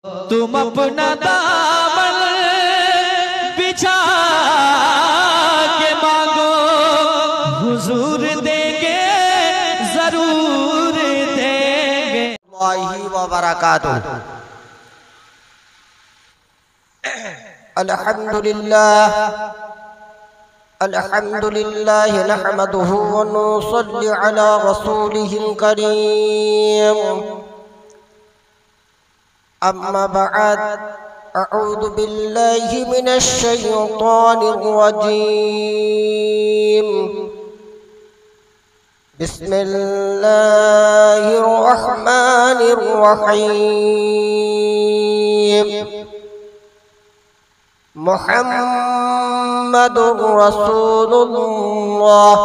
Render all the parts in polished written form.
तुम अपना दामन बिछा के मांगो, हुजूर देंगे, जरूर देंगे। वाही व बरकातुहू। अल्हम्दुलिल्लाह अल्हम्दुलिल्लाह नहमदुहु व नुसल्ली अला रसूलिहिल करीम। अम्मा बअद, अऊज़ु बिल्लाहि मिनश शैतानिर रजीम। बिस्मिल्लाहिर रहमानिर रहीम। मुहम्मदुर रसूलुल्लाह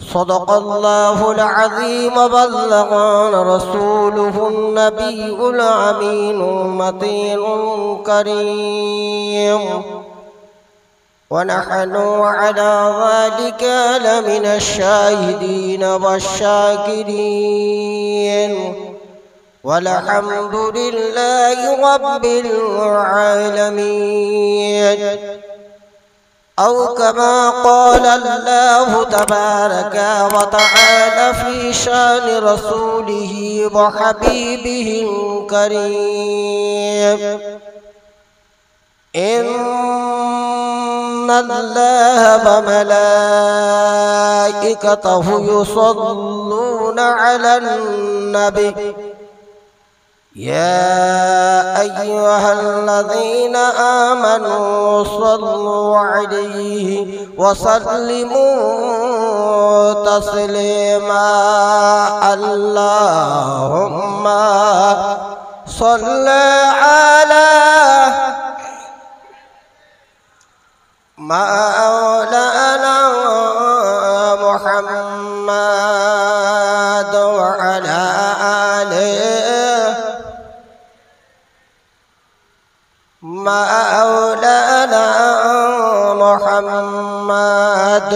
सदक़ल्लाहुल अज़ीम व बल्लग़ना रसूलुहुन नबियुल अमीन मतीनुल करीम। व नहनु अला ज़ालिका लमिनश शाहिदीन वश्शाकिरीन। वल्हम्दुलिल्लाहि रब्बिल आलमीन। औ कमा क़ाल अल्लाहु तबारक व तआला फ़ी शान रसूलिही व हबीबिहिल करीम। इन्नल्लाह व मलाइकतहु युसल्लूना अलन नबी या अय्युहल्लज़ीना आमनू सल्लु अलैहि व सल्लिमू तस्लीमा। अल्लाहुम्मा सल्लि अला मौलाना मुहम्मद व अला मौलाना मुहम्मद।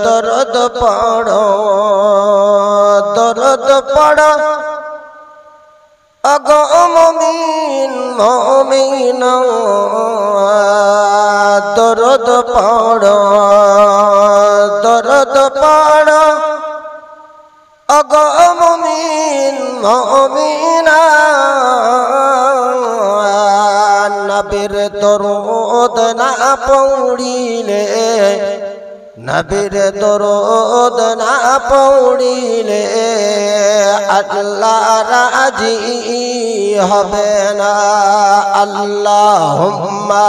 दर्द पढ़ो अगो मोमिन मोमिना, दर्द पढ़ो अगो मोमिन मोमिना। नबीर दरूद ना पौड़िले, नबीर दरूद ना पौड़िले अल्लाह राजी হবে না। আল্লাহুম্মা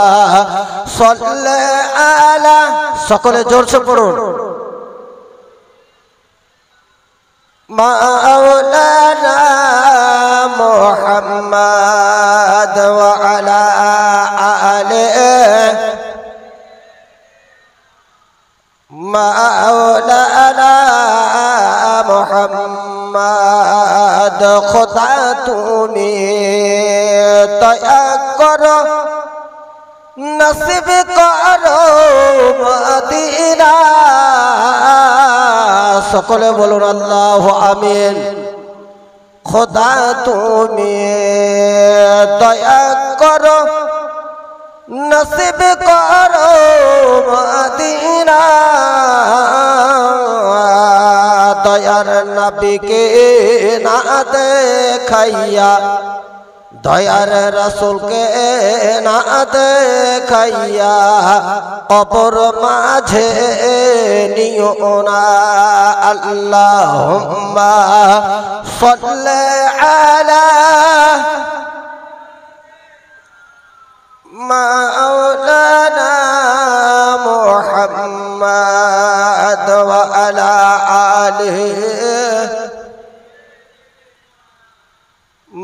সাল্লি আলা, সকলে জোরসে পড়ুন, মাওলানা মুহাম্মদ ওয়া আলা আলিহি মাওলানা মুহাম্মদ। খোদা তুমি দয়া করো, নসিব করো মদিনা। সকলে বলুন আল্লাহু আমিন। খোদা তুমি দয়া করো, নসিব করো মদিনা। দয়ার নবীকে না দেখাইয়া, দয়ার রাসূলকে না দেখাইয়া কবর মাঝে নিও না। আল্লাহুম্মা সাল্লি আলা মাওলানা মুহাম্মদ ওয়া আলা আলিহি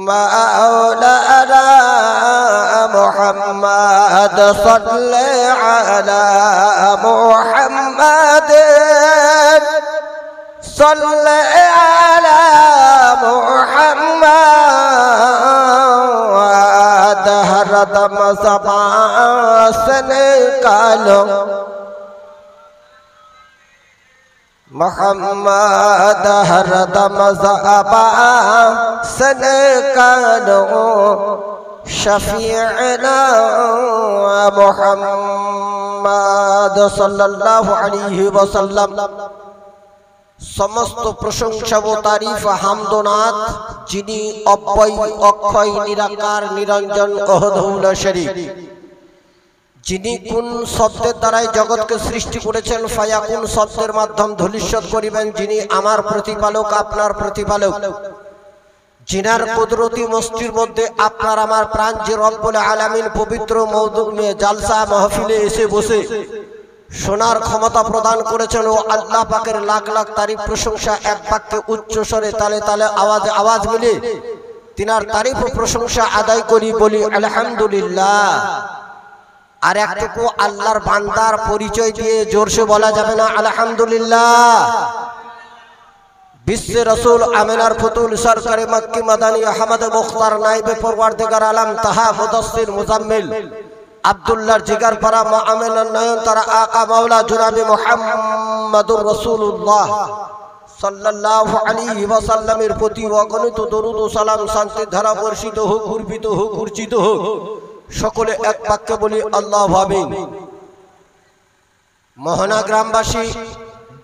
মাওলানা মুহাম্মদ। সাল্লি আলা মুহাম্মদ, সাল্লি আলা মুহাম্মদ। हरदम ज़बान से निकालो محمد हरदम ज़अबा सनकानो शफीअना मुहम्मद सल्लल्लाहु अलैहि वसल्लम। समस्त प्रशंसा व तारीफ हामदोनाथ जिनी अव्यय अक्षय निराकार निरंजन अहदहुल शरीक, जिनी कुन शब्देर द्वाराई जगत के सृष्टि करेছেন ফায়াকুন शब्देर माध्यम धूलिसाৎ करिবেন, जिनी आमार प्रतिपालक आपनार प्रतिपालक, जिनार कुदरती मस्तिर मध्य आपनार आमार प्राण जे रब्बुल आलामीन पवित्र मौदू में जालसा महफिले एसे बसे शोनार क्षमता प्रदान करेছেন ও আল্লাহ পাকের लाख लाख तारीफ प्रशंसा एक वाक्ये उच्च स्वरे ताले ताले आवाज आवाज मिले तिनार तारीफ ও प्रशंसा आदाय करी बोली আলহামদুলিল্লাহ। আর একটুকু আল্লাহর বান্দার পরিচয় দিয়ে জোরসে বলা যাবে না আলহামদুলিল্লাহ। বিশ্ব রসুল আমিনার ফুতুল সরকারে মক্কি মাদানী আহমদ মুখতার নাইবে পরওয়ারদিগার আলম তাহা মুদাসসির মুজাম্মিল আব্দুল্লাহর জিগার পারা মুআমিনার নয়নতারা আকা মাওলা জনাবে মুহাম্মদুর রাসূলুল্লাহ সাল্লাল্লাহু আলাইহি ওয়াসাল্লামের প্রতি অগণিত দরুদ ও সালাম শান্তির ধারা বর্ষিত হোক, ঘূর্ণিত হোক, উর্জিত হোক। সকলে এক বাক্যে বলি আল্লাহু আমিন। মোহনা গ্রামবাসী,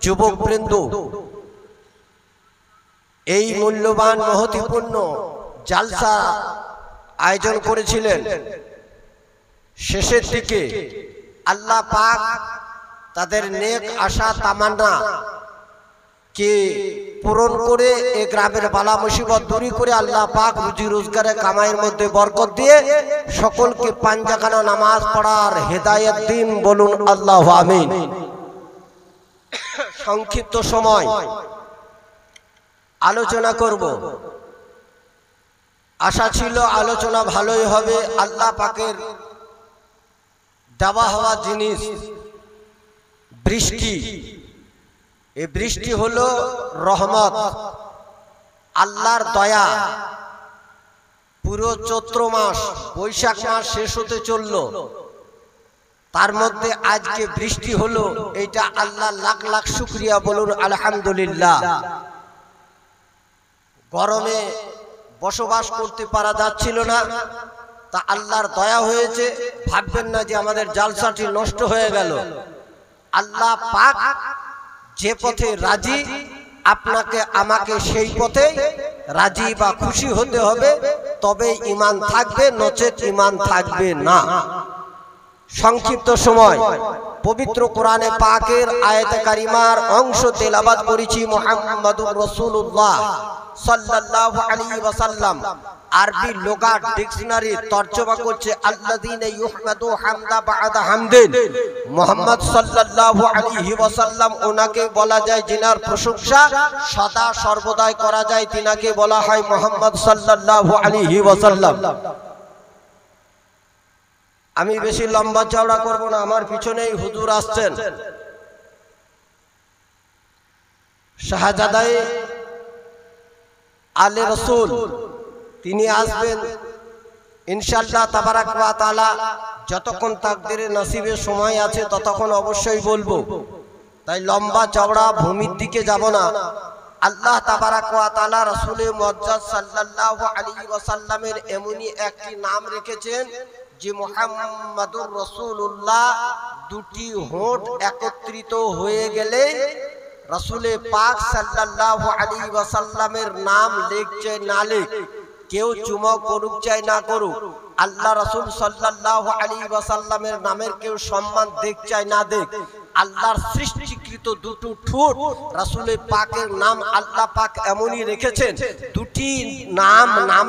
যুবকবৃন্দ, এই মূল্যবান মহতিপূর্ণ জালসা আয়োজন করেছিলেন। শেষের দিকে আল্লাহ পাক তাদের নেক আশা তামান্না কে পূরণ করে এই গ্রামের বালা মুসিবত দূর করে আল্লাহ পাক রুজি রোজগারে কামাইয়ের মধ্যে বরকত দিয়ে সকলকে পাঁচওয়াক্ত নামাজ পড়ার হেদায়েত দিন, বলুন আল্লাহু আমিন। সংক্ষিপ্ত সময় আলোচনা করব। আশা ছিল আলোচনা ভালোই হবে। আল্লাহ পাকের দেওয়া হওয়া জিনিস বৃষ্টি, এই বৃষ্টি হলো রহমত, আল্লাহর দয়া। পুরো চৈত্র মাস, বৈশাখ মাস শেষ হতে চলল, তার মধ্যে আজকে বৃষ্টি হলো, এটা আল্লাহ লাখ লাখ শুকরিয়া, বলুন আলহামদুলিল্লাহ। গরমে বসবাস করতে পারা যাচ্ছিল না, তা আল্লাহর দয়া হয়েছে। ভাববেন না যে আমাদের জালসাটি নষ্ট হয়ে গেল। আল্লাহ পাক যে পথে রাজি, আপনাকে আমাকে সেই পথে রাজি বা খুশি হতে হবে, তবে ঈমান থাকবে, নচেত ঈমান থাকবে না। সংক্ষিপ্ত সময় পবিত্র কোরআনে পাকের আয়াতে কারিমার অংশ তেলাওয়াত করেছি। মুহাম্মাদুর রাসূলুল্লাহ সাল্লাল্লাহু আলাইহি ওয়াসাল্লাম আরবি লুগাত ডিকশনারি তরজমা করছে আল্লাযীনা ইউহমাদু হামদা বা'দা হামদিন। মুহাম্মদ সাল্লাল্লাহু আলাইহি ওয়াসাল্লাম ওনাকে বলা যায় যিনার প্রশংসা সদা সর্বদাই করা যায়, তিনাকে বলা হয় মুহাম্মদ সাল্লাল্লাহু আলাইহি ওয়াসাল্লাম। আমি বেশি লম্বা চওড়া করব না, আমার পিছনেই হুজুর আসছেন। শাহজাদাই আলে রাসূল তিনি আসবেন ইনশাআল্লাহ তাবারাক ওয়া তাআলা। যতক্ষণ তাকদীরে নসিবে সময় আছে ততক্ষণ অবশ্যই বলবো, তাই লম্বা চওড়া ভূমির দিকে যাব না। আল্লাহ তাবারাক ওয়া তাআলা রাসূলে মুআজ্জাজ সাল্লাল্লাহু আলাইহি ওয়াসাল্লামের এমনই একটি নাম রেখেছেন যে মুহাম্মাদুর রাসূলুল্লাহ দুটি হোঁট একত্রিত হয়ে গেলে রাসূলে পাক সাল্লাল্লাহু আলাইহি ওয়াসাল্লামের নাম লিখছে না লিখ, কেউ চুমা করুক চাই না করুক, আল্লাহ রাসূল সাল্লাল্লাহু আলাইহি ওয়াসাল্লামের নামের কেউ সম্মান দেখ চাই না দেখ, আল্লাহর সৃষ্টিকৃত দুটো ঠোঁট রাসূলে পাকের নাম আল্লাহ পাক এমনই রেখেছেন, দুটি নাম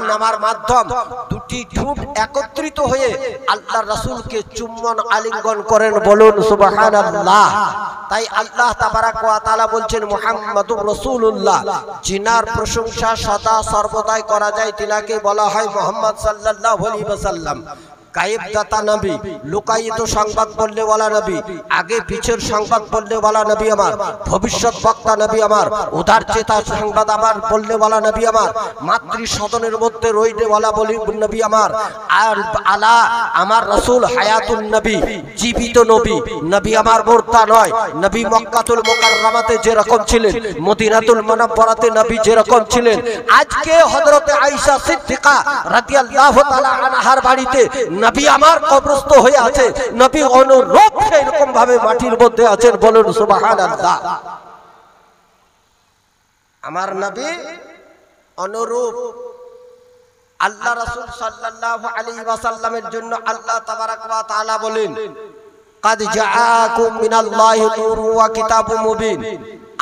নেওয়ার মাধ্যম দুটি ঠোঁট একত্রিত হয়ে আল্লাহর রাসূলকে চুম্বন আলিঙ্গন করেন, বলুন সুবহানাল্লাহ। তাই আল্লাহ তাবারাক ওয়া তাআলা বলছেন মুহাম্মাদুর রাসূলুল্লাহ, যিনার প্রশংসা সদা সর্বদাই করা যায়, তিনাকে বলা হয় মুহাম্মদ সাল্লাল্লাহু আলাইহি ওয়াসাল্লাম। গায়েব দাতা নবী, লুকায়িত সংবাদ বললে वाला নবী, আগে পিছের সংবাদ বললে वाला নবী আমার, ভবিষ্যৎ বক্তা নবী আমার, উদার চেতা সংবাদ আমার বললে वाला নবী আমার, মাতৃ সদনের মধ্যে রইলে वाला বলি নবী আমার, আর আলা আমার রাসূল হায়াতুন নবী, জীবিত নবী। নবী আমার মুর্দা নয়। নবী মক্কাতুল মুকাররমাতে যেরকম ছিলেন, মদিনাতুল মুনাওয়ারাতে নবী যেরকম ছিলেন, আজকে হযরতে আয়েশা সিদ্দিকা রাদিয়াল্লাহু তাআলা আনহার বাড়িতে নবী আমার কবরস্থ হয়ে আছে। নবী অনুরূপ সেই রকম ভাবে মাটির মধ্যে আছেন। বলুন সুবহানাল্লাহ। আমার নবী অনুরূপ। আল্লাহ রাসূল সাল্লাল্লাহু আলাইহি ওয়াসাল্লামের জন্য আল্লাহ তাবারাক ওয়া তাআলা বলেন, কাদ জাআকুম মিনাল্লাহি নূরুন ওয়া কিতাবুম মুবিন।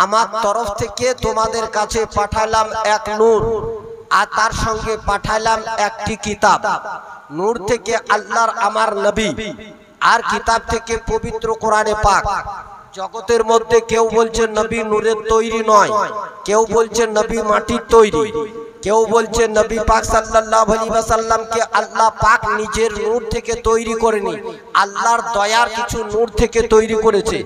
আমার তরফ থেকে তোমাদের কাছে পাঠালাম এক নূর, আর তার সঙ্গে পাঠালাম একটি কিতাব। নূর থেকে আল্লাহর আমার নবী, আর কিতাব থেকে পবিত্র কোরআনে পাক। জগতের মধ্যে কেউ বলছেন নবী নূরের তৈরি নয়, কেউ বলছেন নবী মাটির তৈরি, কেউ বলছেন নবী পাক সাল্লাল্লাহু আলাইহি ওয়াসাল্লামকে আল্লাহ পাক নিজের নূর থেকে তৈরি করেনি, আল্লাহর দয়ার কিছু নূর থেকে তৈরি করেছে।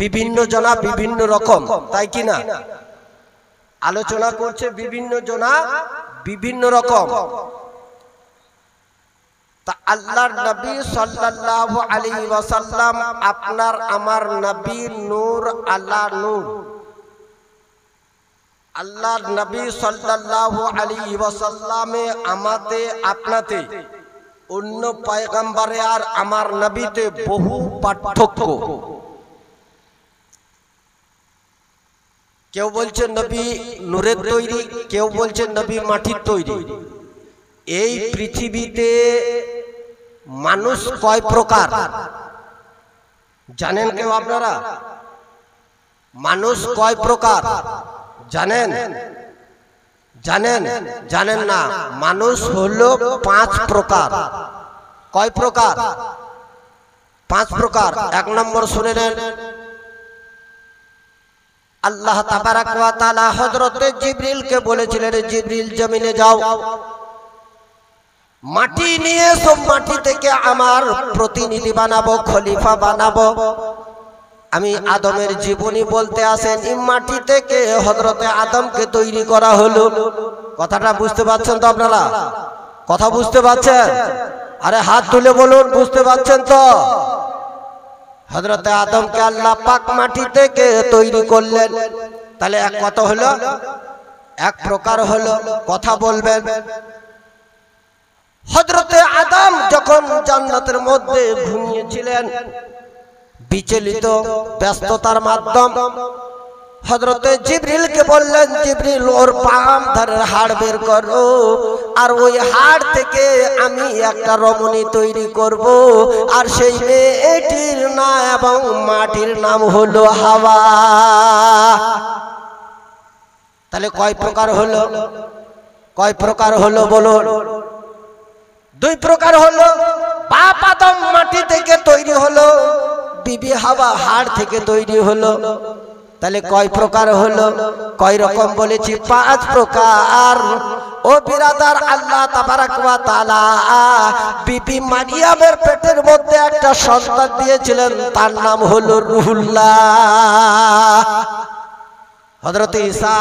বিভিন্ন জনা বিভিন্ন রকম, তাই কি না? আলোচনা করছে বিভিন্ন জনা বিভিন্ন রকম। তা আল্লাহর নবী সাল্লাল্লাহু আলাইহি ওয়াসাল্লাম আপনার আমার নবী নূর আলা নূর। আল্লাহর নবী সাল্লাল্লাহু আলাইহি ওয়াসাল্লামে আমাতে আপনাতে অন্য পয়গম্বরে আর আমার নবীতে বহু পার্থক্য। কেউ বলছেন নবী নূরের তৈরি, কেউ বলছেন নবী মাটির তৈরি। এই পৃথিবীতে মানুষ কয় প্রকার জানেন কেউ আপনারা? মানুষ কয় প্রকার জানেন? জানেন? জানেন না? মানুষ হলো 5 প্রকার। কয় প্রকার? 5 প্রকার। এক নম্বর শুনে নেন। আল্লাহ তাবারাক ওয়া তাআলা হযরতে জিবরিলকে বলেছিলেন, জিবরিল জমিনে যাও, মাটি নিয়ে সব মাটি থেকে আমার প্রতিনিধি বানাবো, খলিফা বানাবো। আমি আদমের জীবনী বলতে আসেন, এই মাটি থেকে হযরতে আদমকে তৈরি করা হলো। কথাটা বুঝতে পারছেন তো আপনারা? কথা বুঝতে পারছেন? আরে হাত তুলে বলুন, বুঝতে পারছেন তো? হযরতে আদমকে আল্লাহ পাক মাটি থেকে তৈরি করলেন। তাহলে এক কত হলো? এক প্রকার হলো। কথা বলবেন। হযরতে আদম যখন জান্নাতের মধ্যে ঘুমিয়েছিলেন, বিচলিত ব্যস্ততার মাধ্যম হযরতে জিবরিলকে বললেন, জিবরিল ওর পাম ধারের হাড় বের করো, আর ওই হাড় থেকে আমি একটা রমণী তৈরি করব, আর সেই মেয়েটির নাম এবং মাটির নাম হলো হাওয়া। তাহলে কয় প্রকার হলো? কয় প্রকার হলো বলুন? 2 প্রকার হলো। বাপ আদম মাটি থেকে তৈরি হলো, বিবি হাওয়া হাড় থেকে তৈরি হলো। তাহলে কয় প্রকার হলো? কয় রকম বলেছি? 5 প্রকার। ও বিরাদার, আল্লাহ তাবারাক ওয়া তাআলা বিবি মারিয়ামের পেটের মধ্যে একটা সন্তান দিয়েছিলেন, তার নাম হলো রূহুল্লাহ। হযরতে ঈসা,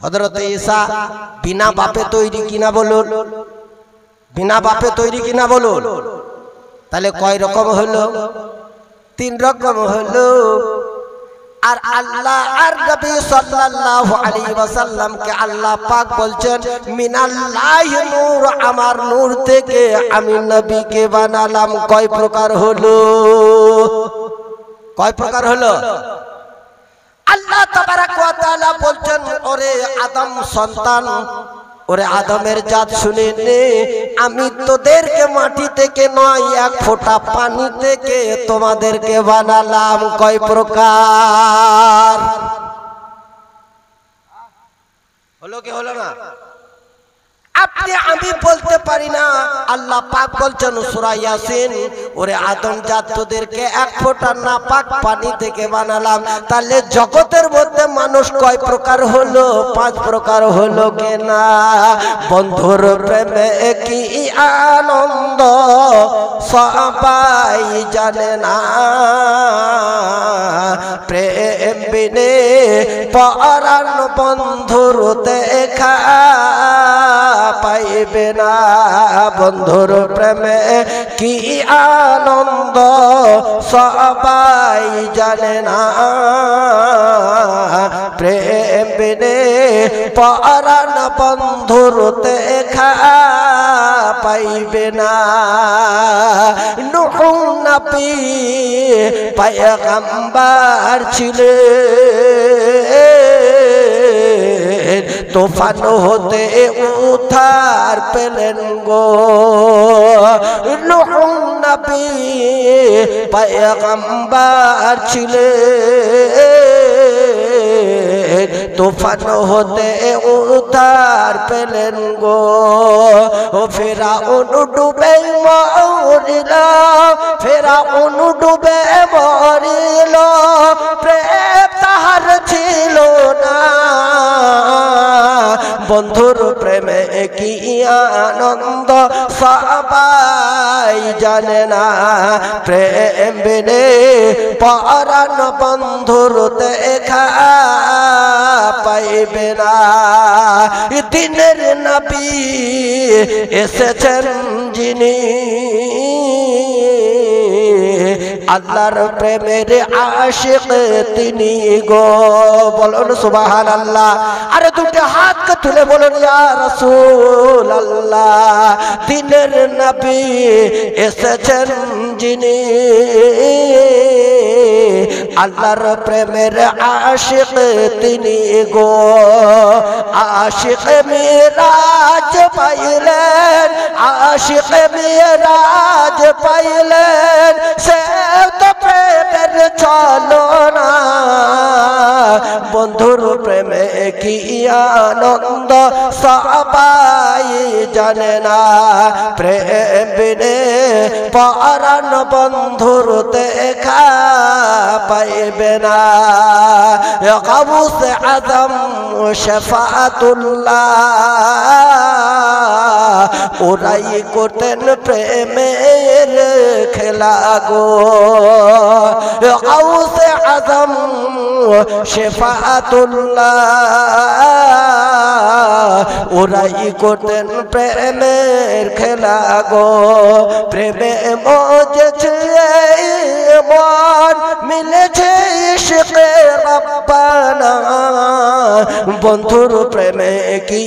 হযরতে ঈসা বিনা বাপে তৈরি কিনা বলুন? বিনা বাপে তৈরি কিনা বলুন? তাহলে কয় রকম হলো? 3 রকম হলো। আর আল্লাহ আর নবী সাল্লাল্লাহু আলাইহি ওয়াসাল্লামকে আল্লাহ পাক বলছেন, মিনাল্লাহি নূর, আমার নূর থেকে আমি নবীকে বানালাম। কয় প্রকার হলো? কয় প্রকার হলো? আল্লাহ তাবারাক ওয়া তাআলা বলছেন, ওরে আদম সন্তান, ওরে আদমের জাত শুনে নে, আমি তোদেরকে মাটি থেকে নয়, 1 ফোঁটা পানি থেকে তোমাদেরকে বানালাম। কয় প্রকার হলো? কি হলো না? আপনি আমি বলতে পারি না। আল্লাহ পাক বলছেন সূরা ইয়াসিন, ওরে আদম জাত তোদেরকে এক ফোঁটা নাপাক পানি থেকে বানালাম, তাহলে জগতের মধ্যে মানুষ কয় প্রকার হলো? 5 প্রকার হলো কেনা? বন্ধুর প্রেমে কি আনন্দ সবাই জানে না, প্রেম বিনে পরাণ বন্ধুর দেখা পাইবে না। বন্ধুর প্রেমে কি আনন্দ সবাই জানে না, প্রেম বিনে পরাণ বন্ধুর দেখা পাইবে না। নূহ নবী পয়গম্বর ছিলেন, তুফান হতে উদ্ধার পেলেন গো। নূহ নবী পয়গম্বর ছিলেন, তুফান হতে উদ্ধার পেলেন গো। ফেরাউন ডুবে মরিল, ফেরাউন ডুবে মরিল, প্রেম তাহার ছিল না। বন্ধুর প্রেমে কি আনন্দ সবাই জানে না, প্রেম বিনে পরাণ বন্ধুর দেখা পাইবে না। দিনের নবী এসেছেন যিনি, আল্লাহর প্রেমের আশিক তিনি গো। বলুন সুবহানাল্লাহ। আরে দুটো হাতকে তুলে বলুন ইয়া রাসূলুল্লাহ। দিনের নবী এসেছেন যিনি, আল্লাহর প্রেমের আশিক তিনি গো। আশিক মিরাজ পাইলেন, আশিক মিরাজ পাইলেন, সে তো প্রেমের চলো না। বন্ধুর প্রেমে কি আনন্দ সবাই জানে না, প্রেম বিনে পরাণ বন্ধুর দেখা পাইবে না। গাউসে আজম শাফাআতুল্লাহ ওরাই করতেন প্রেমের খেলা গো। গাউসে আজম শাফাআতুল্লাহ ওরাই করতেন প্রেমের খেলা গো। প্রেমে মজেছে মন মিলেছে ইশকে রব্বানা, বন্ধুর প্রেমে কি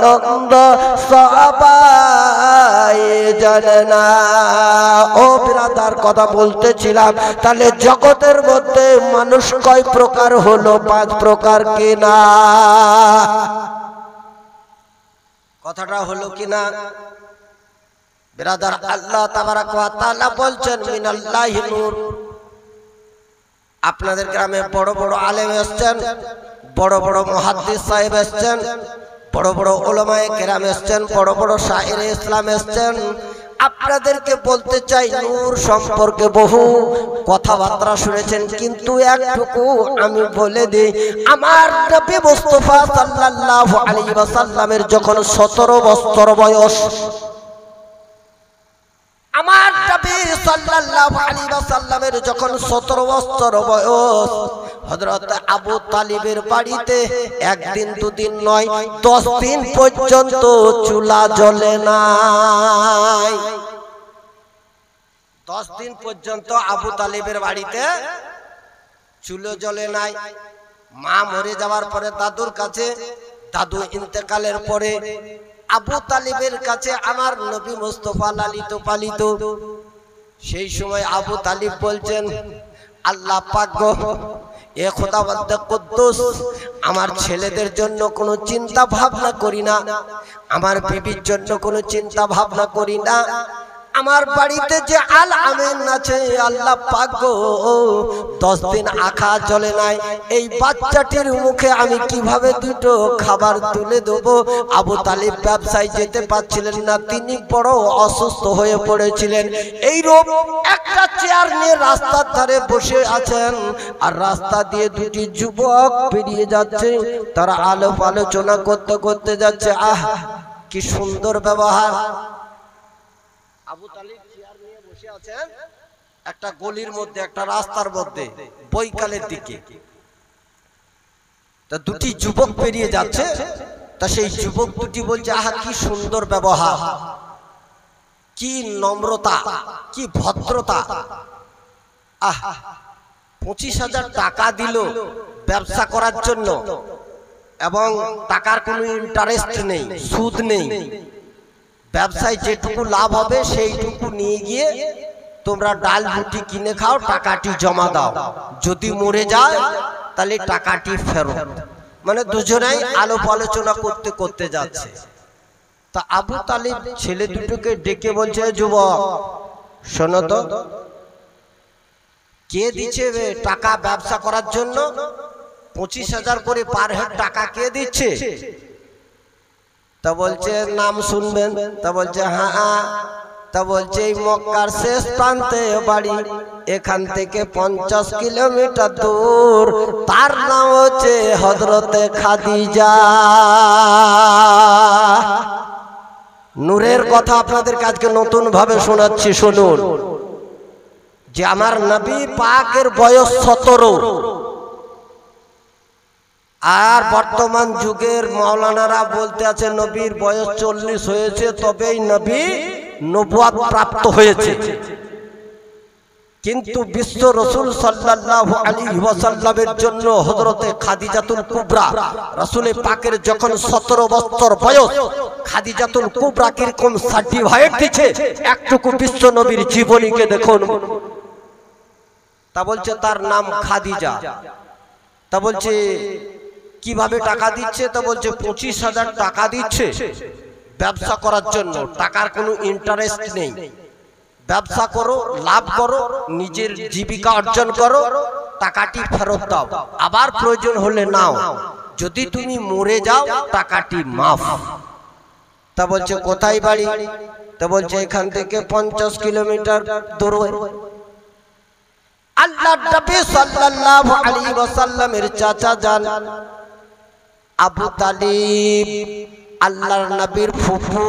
আনন্দ সবাই জানে না। ও বিরাদার কথা বলতেছিলাম, তাহলে জগতের মধ্যে মানুষ কয় প্রকার হলো? 5 প্রকার কিনা? কথাটা হলো কিনা বিরাদার? আল্লাহ তাবারাক ওয়া তাআলা বলছেন মিনাল্লাহি নূর। আপনাদের গ্রামে বড় বড় আলেম এসেছেন, বড় বড় মুহাদ্দিস সাহেব এসেছেন, বড় বড় উলামায়ে কেরাম এসেছেন, বড় বড় শায়েরে ইসলাম এসেছেন। আপনাদেরকে বলতে চাই, নূর সম্পর্কে বহু কথাবার্তা শুনেছেন, কিন্তু একটুকু আমি বলে দিই। আমার নবী মুস্তাফা সাল্লাল্লাহু আলাইহি ওয়াসাল্লামের যখন 17 বছর বয়স, আমার নবী সাল্লাল্লাহু আলাইহি ওয়াসাল্লামের যখন 17 বছর বয়স, হযরত আবু তালিবের বাড়িতে একদিন দুদিন নয় 10 দিন পর্যন্ত চুলা জ্বলে নাই। 10 দিন পর্যন্ত আবু তালিবের বাড়িতে চুলো জ্বলে নাই। মা মরে যাওয়ার পরে দাদুর কাছে, দাদু ইন্তেকালের পরে আবু তালিবের কাছে আমার নবী মুস্তাফা লালিত পালিত। সেই সময় আবু তালিব বলছেন, আল্লাহ পাক গো, এ খোদাবন্দ কুদ্দুস, আমার ছেলেদের জন্য কোনো চিন্তা ভাবনা করি না, আমার বিবির জন্য কোনো চিন্তা ভাবনা করি না, আমার বাড়িতে যে আল আমিন আছে আল্লাহ পাক গো 10 দিন আখা চলে নাই, এই বাচ্চাটির মুখে আমি কিভাবে দুটো খাবার তুলে দেব। আবু তালিব ব্যবসায় যেতে পারছিলেন না, তিনি বড় অসুস্থ হয়ে পড়েছিলেন। এই রূপ একটা চেয়ার নিয়ে রাস্তার ধারে বসে আছেন, আর রাস্তা দিয়ে দুটি যুবক পেরিয়ে যাচ্ছে। তারা আলোচনা করতে করতে যাচ্ছে। আহ কি সুন্দর ব্যবহার। আবু তালিব চেয়ার নিয়ে বসে আছেন একটা গলির মধ্যে, একটা রাস্তার মধ্যে, বৈকালের দিকে। তা দুটি যুবক পেরিয়ে যাচ্ছে, তা সেই যুবক দুটি বলছে আহা কি সুন্দর ব্যবহার, কি নম্রতা, কি ভদ্রতা। আহ 25,000 টাকা দিল ব্যবসা করার জন্য, এবং টাকার কোনো ইন্টারেস্ট নেই, সুদ নেই। ব্যবসায় যেটুকু লাভ হবে সেইটুকু নিয়ে গিয়ে তোমরা ডাল রুটি কিনে খাও, টাকাটি জমা দাও, যদি মরে যায় তাহলে টাকাটি ফেরত। মানে দুজনেই আলোচনা করতে করতে যাচ্ছে। তা আবু তালিব ছেলে দুটোকে ডেকে বলছে, যুবক শোনো তো, কে দিচ্ছে টাকা ব্যবসা করার জন্য? 25,000 করে পার হেড টাকা কে দিচ্ছে? তা বলছে নাম শুনবেন। তা বলছে হ্যাঁ। তা বলছে এই মক্কার শেষ প্রান্তে বাড়ি, এখান থেকে 50 কিলোমিটার দূর, তার নাম হচ্ছে হযরতে খাদিজা। নূরের কথা আপনাদের কাছে নতুন ভাবে শোনাচ্ছি, শুনুন। যে আমার নবী পাকের বয়স 17, আর বর্তমান যুগের মাওলানারা বলতে আছে নবীর বয়স 40 হয়েছে, তবেই নবী নবুয়ত প্রাপ্ত হয়েছে। কিন্তু বিশ্ব রাসূল সাল্লাল্লাহু আলাইহি ওয়াসাল্লামের জন্য হযরতে খাদিজাতুল কুবরা, রাসূল পাকের যখন 17 বছর বয়স, খাদিজাতুল কুবরা কিরকম সার্টিফাইড দিয়েছে একটুকু বিশ্ব নবীর জীবনীকে দেখুন। তা বলছে তার নাম খাদিজা। তা বলছে কিভাবে টাকা দিচ্ছে? তা বলছে 25,000 টাকা দিচ্ছে ব্যবসা করার জন্য, টাকার কোনো ইন্টারেস্ট নেই। ব্যবসা করো, লাভ করো, নিজের জীবিকা অর্জন করো, টাকাটি ফেরত দাও, আবার প্রয়োজন হলে নাও, যদি তুমি মরে যাও টাকাটি মাফ। তা বলছে কোথায় বাড়ি? তা বলছে এখান থেকে 50 কিলোমিটার দূরে। আল্লাহর নবী সাল্লাল্লাহু আলাইহি ওয়াসাল্লামের চাচা জান আবু তালিব আল্লাহর নবীর ফুফু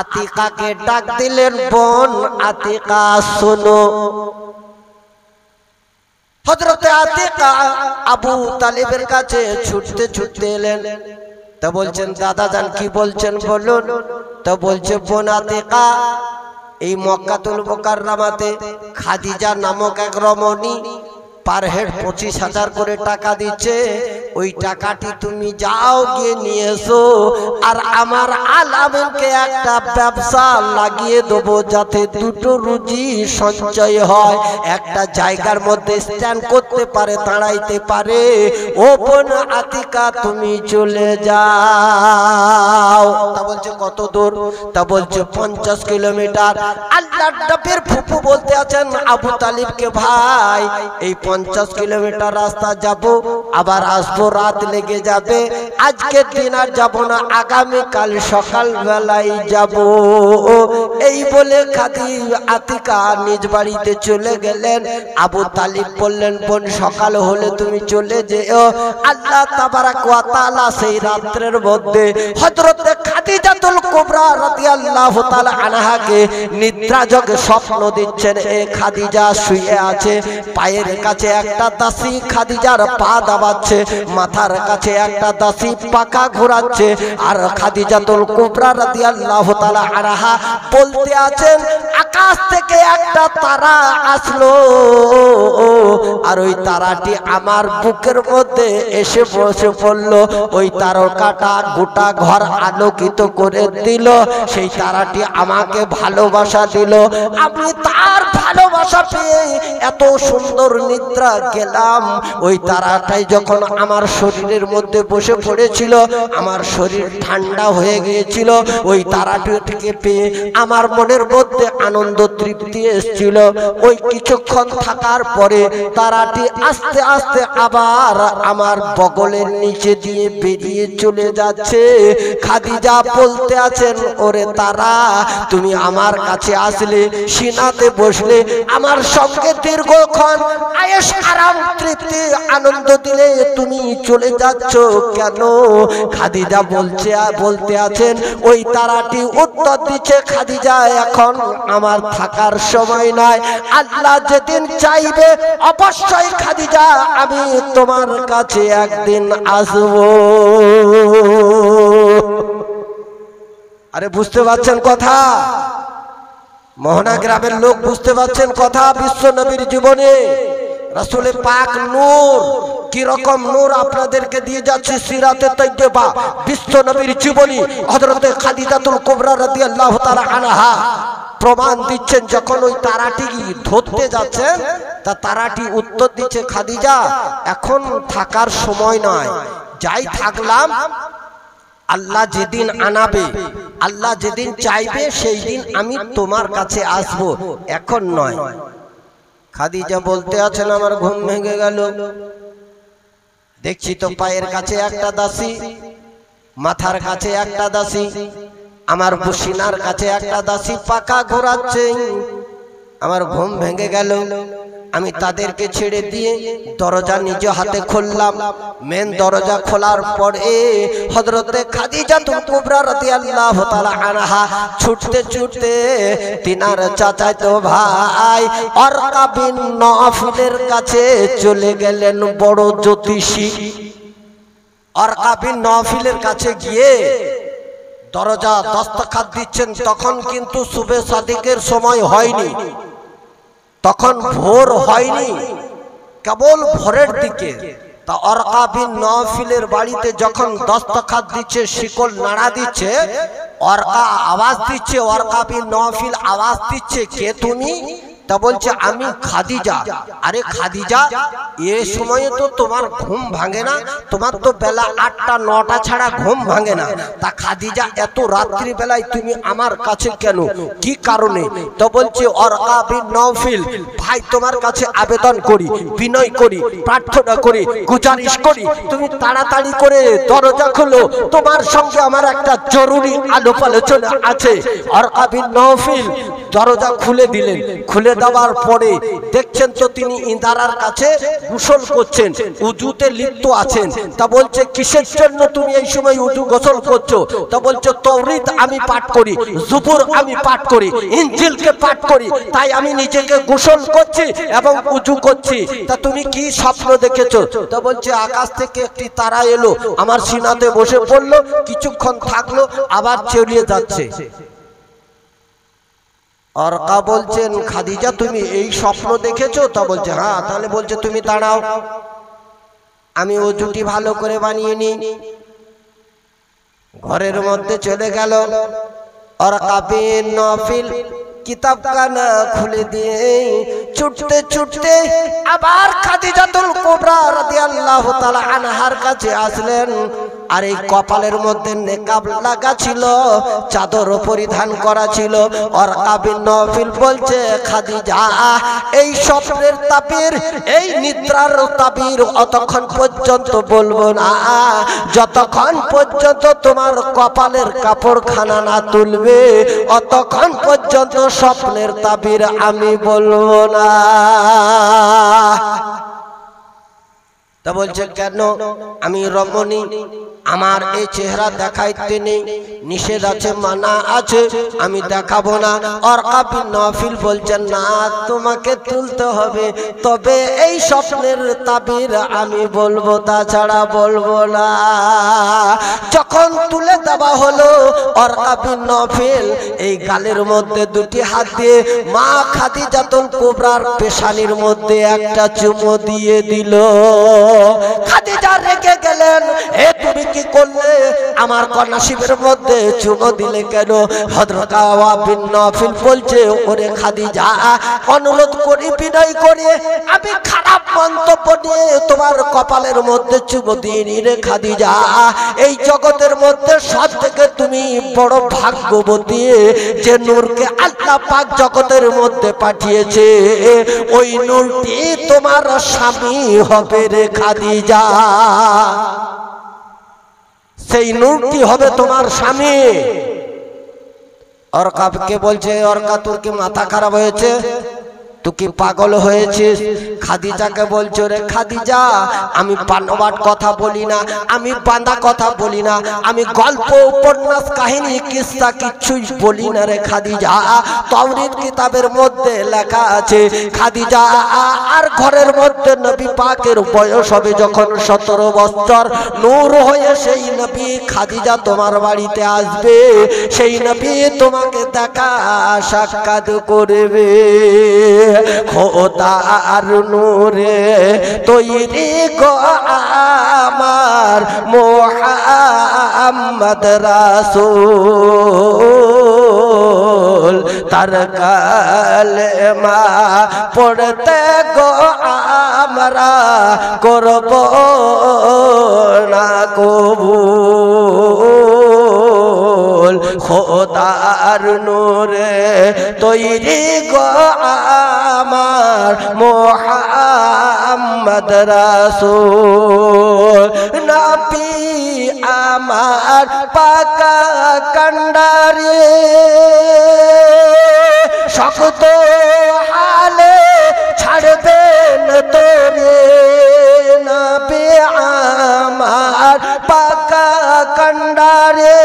আতিকাকে ডাক দিলেন, বোন আতিকা শোনো। হযরতে আতিকা আবু তালিবের কাছে ছুটতে ছুটতে এলেন। তা বলছেন দাদা জান কি বলছেন বলুন। তা বলছে বোন আতিকা, এই মক্কাতুল মুকাররমাতে খাদিজা নামক এক রমণী পার হেড 25,000 করে টাকা দিচ্ছে, ওই টাকাটি তুমি যাও গিয়ে নিয়ে এসো, আর আমার আলামিনকে একটা ব্যবসা লাগিয়ে দেবো যাতে দুটো রুজি সঞ্চয় হয়, একটা জায়গার মধ্যে স্ট্যান্ড করতে পারে, দাঁড়াইতে পারে। ও বোন আতিকা তুমি চলে যাও। তা বলছে কত দূর? তা বলছে 50 কিলোমিটার। আল্লাহর নবীর ফুফু বলতে আছেন আবু তালিবকে, ভাই এই 50 কিলোমিটার রাস্তা যাব, আবার আসবো, রাত লেগে যাবে, আজকের দিন আর যাব না, আগামীকাল সকাল বেলায় যাব। এই বলে আতিকা নিজ বাড়িতে চলে গেলেন। আবু তালিব বললেন বোন সকাল হলে তুমি চলে যেও। আল্লাহ তাবারাক ওয়া তাআলা সেই রাত্রের মধ্যে হযরতে খাদিজাতুল কুবরা রাদিয়াল্লাহু তাআলা আনহাকে নিদ্রা যোগে স্বপ্ন দিচ্ছেন। এ খাদিজা শুয়ে আছে, পায়ের কাছে একটা দাসী খাদিজার পা দাবাচ্ছে, মাথার কাছে একটা দাসী পাকা ঘোরাচ্ছে, আর খাদিজাতুল কুবরা রাদিয়াল্লাহু তাআলা আনহা বলতে আছেন আকাশ থেকে একটা তারা আসলো, আর ওই তারাটি আমার বুকের মধ্যে এসে বসে পড়লো। ওই তারকাটা গোটা ঘর আলোকিত করে দিল। সেই তারাটি আমাকে ভালোবাসা দিল। আমি তার ভালোবাসা পেয়ে এত সুন্দর নিদ্রা নিদ্রা গেলাম, ওই তারাটাই যখন আমার শরীরের মধ্যে বসে পড়েছিল, আমার শরীর ঠান্ডা হয়ে গিয়েছিল। ওই তারাটিকে পেয়ে আমার মনের মধ্যে আনন্দ তৃপ্তি এসেছিল। ওই কিছুক্ষণ থাকার পরে তারাটি আস্তে আস্তে আবার আমার বগলের নিচে দিয়ে বেরিয়ে চলে যাচ্ছে। খাদিজা বলতে আছেন, ওরে তারা, তুমি আমার কাছে আসলে, সিনাতে বসলে, আমার সঙ্গে দীর্ঘক্ষণ আয়েশ আরাম তৃপ্তি আনন্দ দিলে, তুমি চলে যাচ্ছ কেন? খাদিজা বলতে আছেন, ওই তারাটি উত্তর দিচ্ছে, খাদিজা এখন আমার থাকার সময় নাই, আল্লাহ যেদিন চাইবে অবশ্যই খাদিজা আমি তোমার কাছে একদিন আসবো। আরে বুঝতে পারছেন কথা? মোহনা গ্রামের লোক বুঝতে পারছেন কথা? বিশ্ব নবীর জীবনে রাসূলে পাক নূর, কি রকম নূর আপনাদেরকে দিয়ে যাচ্ছে সিরাতে তাইয়্যিবা, বিশ্ব নবীর জীবনী হযরতে খাদিজাতুল কুবরা রাদিয়াল্লাহু তাআলা আনহা প্রমাণ দিচ্ছেন। যখন ওই তারাটি ধরতে যাচ্ছেন, তা তারাটি উত্তর দিচ্ছে, খাদিজা এখন থাকার সময় নয়, যাই থাকলাম আল্লাহ যেদিন আনাবে, আল্লাহ যেদিন চাইবে সেই দিন আমি তোমার কাছে আসব, এখন নয়। খাদিজা বলতে আছেন, আমার ঘুম ভেঙে গেল, দেখছি তো পায়ের কাছে একটা দাসী, মাথার কাছে একটা দাসী, আমার বুসিনার কাছে একটা দাসী পাকা ঘোরাচ্ছে। আমার ঘুম ভেঙে গেল, আমি তাদেরকে ছেড়ে দিয়ে দরজা নিজ হাতে খুললাম। মেন দরজা খোলার পরে হযরতে খাদিজাতুল কুবরা রাদিয়াল্লাহু তাআলা আনহা ছুটতে ছুটতে তিনার চাচাতো ভাই অরকা বিন নফিলের কাছে চলে গেলেন, বড় জ্যোতিষী। অরকা বিন নফিলের কাছে গিয়ে দরজা দস্তখত দিচ্ছেন। তখন কিন্তু সুবে সাদিকের সময় হয়নি, তখন ভোর হয়নি, কেবল ভোরের দিকে। তা অরকা বিন নফিলের বাড়িতে যখন দস্তখত দিচ্ছে, শিকল নাড়া দিচ্ছে, অরকা আওয়াজ দিচ্ছে, অরকা বিন নফিল আওয়াজ দিচ্ছে, কে তুমি? তা বলছে আমি খাদিজা। আরে খাদিজা, এ সময়ে তো তোমার ঘুম ভাঙে না, তোমার তো বেলা 8টা 9টা ছাড়া ঘুম ভাঙে না। তা খাদিজা এত রাত্রি বেলায় তুমি আমার কাছে কেন, কি কারণে? তো বলছে অরকা বিন নফিল, ভাই তোমার কাছে আবেদন করি, বিনয় করি, প্রার্থনা করি, গুজারিশ করি, তুমি তাড়াতাড়ি করে দরজা খোলো, তোমার সঙ্গে আমার একটা জরুরি আলাপ আলোচনা আছে। অরকা বিন নফিল দরজা খুলে দিলেন। খুলে দেওয়ার পরে দেখছেন তো তিনি ইন্দারার কাছে গোসল করছেন, উজুতে লিপ্ত আছেন। তা বলছে কিসের জন্য তুমি এই সময় উজু গোসল করছো? তা বলছে তাওরীত আমি পাঠ করি, জুবুর আমি পাঠ করি, ইনজিলকে পাঠ করি, তাই আমি নিজেকে গোসল করছি এবং উজু করছি। তা তুমি কি স্বপ্ন দেখেছো? তা বলছে আকাশ থেকে একটি তারা এলো, আমার সিনাতে বসে পড়লো, কিছুক্ষণ থাকলো, আবার চলে যাচ্ছে। অরকা বলছেন, খাদিজা তুমি এই স্বপ্ন দেখেছো? তা বলছে হ্যাঁ। তাহলে বলছে তুমি দাঁড়াও, আমি ওজুটি ভালো করে বানিয়ে নিই। ঘরের মধ্যে চলে গেল। অরকা বিন নফিল কিতাবখানা খুলে দিয়ে ছুটতে ছুটতে আবার খাদিজাতুল কুবরা রাদিয়াল্লাহু তাআলা আনহার কাছে আসলেন। আর এই কপালের মধ্যে নেকাব লাগা ছিল, চাদর পরিধান করা ছিল। অরকা বিন নফিল বলছে খাদিজা, এই স্বপ্নের তাবির, এই নিদ্রার তাবির অতক্ষণ পর্যন্ত বলবো না, যতক্ষণ পর্যন্ত তোমার কপালের কাপড়খানা না তুলবে অতক্ষণ পর্যন্ত স্বপ্নের তাবির আমি বলবো না। তা বলছে কেন? আমি রমণী, আমার এই চেহারা দেখাইতে নেই, নিষেধ আছে, মানা আছে, আমি দেখাবো না। অরকা বিন নফিল বলছেন না, তোমাকে তুলতে হবে, তবে এই স্বপ্নের তাবির আমি বলবো, তাছাড়া বলবো না। যখন তুলে দেওয়া হলো, অরকা বিন নফিল এই গালের মধ্যে দুটি হাত দিয়ে মা খাদিজাতুল কুবরার পেশানির মধ্যে একটা চুমো দিয়ে দিল। খাদিজা রেগে গেলেন, এ তুমি কি করলে আমার কন্যাশিবের মধ্যে চুমো দিলে কেন? হযরত কাওয়া বিন নফিল বলছে, ওরে খাদিজা, অনুরোধ করি, বিনয় করে আমি খারাপ মন্তব্য নিয়ে তোমার কপালের মধ্যে চুমো দিইনি রে খাদিজা। এই জগতের মধ্যে সব থেকে তুমি বড় ভাগ্যবতী, যে নূরকে আল্লাহ পাক জগতের মধ্যে পাঠিয়েছে, ওই নূরটি তোমার স্বামী হবে রে খাদিজা। সেই নূরটি হবে তোমার স্বামী। অরকাকে বলছে, অরকা তোর কি মাথা খারাপ হয়েছে? তুই কি পাগল হয়েছিস? খাদিজাকে বলছো, রে খাদিজা, আমি বানোয়াট কথা বলি না, আমি বাঁধা কথা বলি না, আমি গল্প উপন্যাস কাহিনী কিস্সা কিচ্ছুই বলি না রে খাদিজা। তাওরীত কিতাবের মধ্যে লেখা আছে, খাদিজা আর ঘরের মধ্যে নবী পাকের বয়স হবে যখন 17 বছর, নূর হয়ে সেই নবী খাদিজা তোমার বাড়িতে আসবে, সেই নবী তোমাকে দেখা সাক্ষাৎ করবে। খোদার নূরে তৈরি গো আমার মুহাম্মদ রাসূল, তার কালেমা পড়তে গো আমরা করব না কবুল। খোদার নূরে তৈরি গো আমার মুহাম্মদ রাসূল, নবী আমার পাকা কান্ডারে শক্ত হালে ছাড়বেন তোরে, নবী আমার পাকা কান্ডারে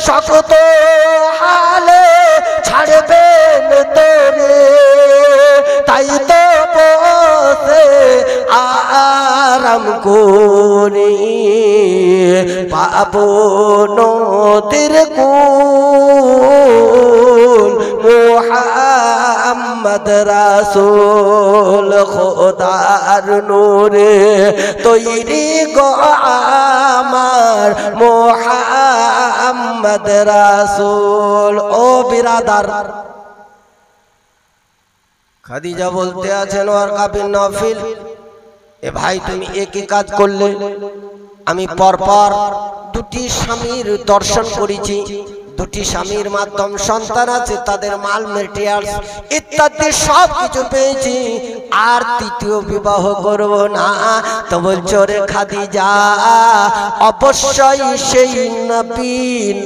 শক্ত হালে ছাড়বেন তোরে, তাই তো বসে আরাম করি পাবো নদীর কুল মুহাম্মদ রাসূল। খোদার নূরে তৈরি গো আমার মুহাম্মদ রাসূল। ও বিরাদার, খাদিজা বলতে আছেন ওয়ারকা বিন নফিল, এ ভাই তুমি একই কাজ করলে। আমি পরপর দুটি স্বামীর দর্শন করেছি, দুটি স্বামীর মাধ্যম সন্তান আছে, তাদের মাল মেটেরিয়ালস ইত্যাদি সব কিছু পেয়েছি, আর তৃতীয় বিবাহ করব না। তো বলছো রে খাদিজা, অবশ্যই সেই নবী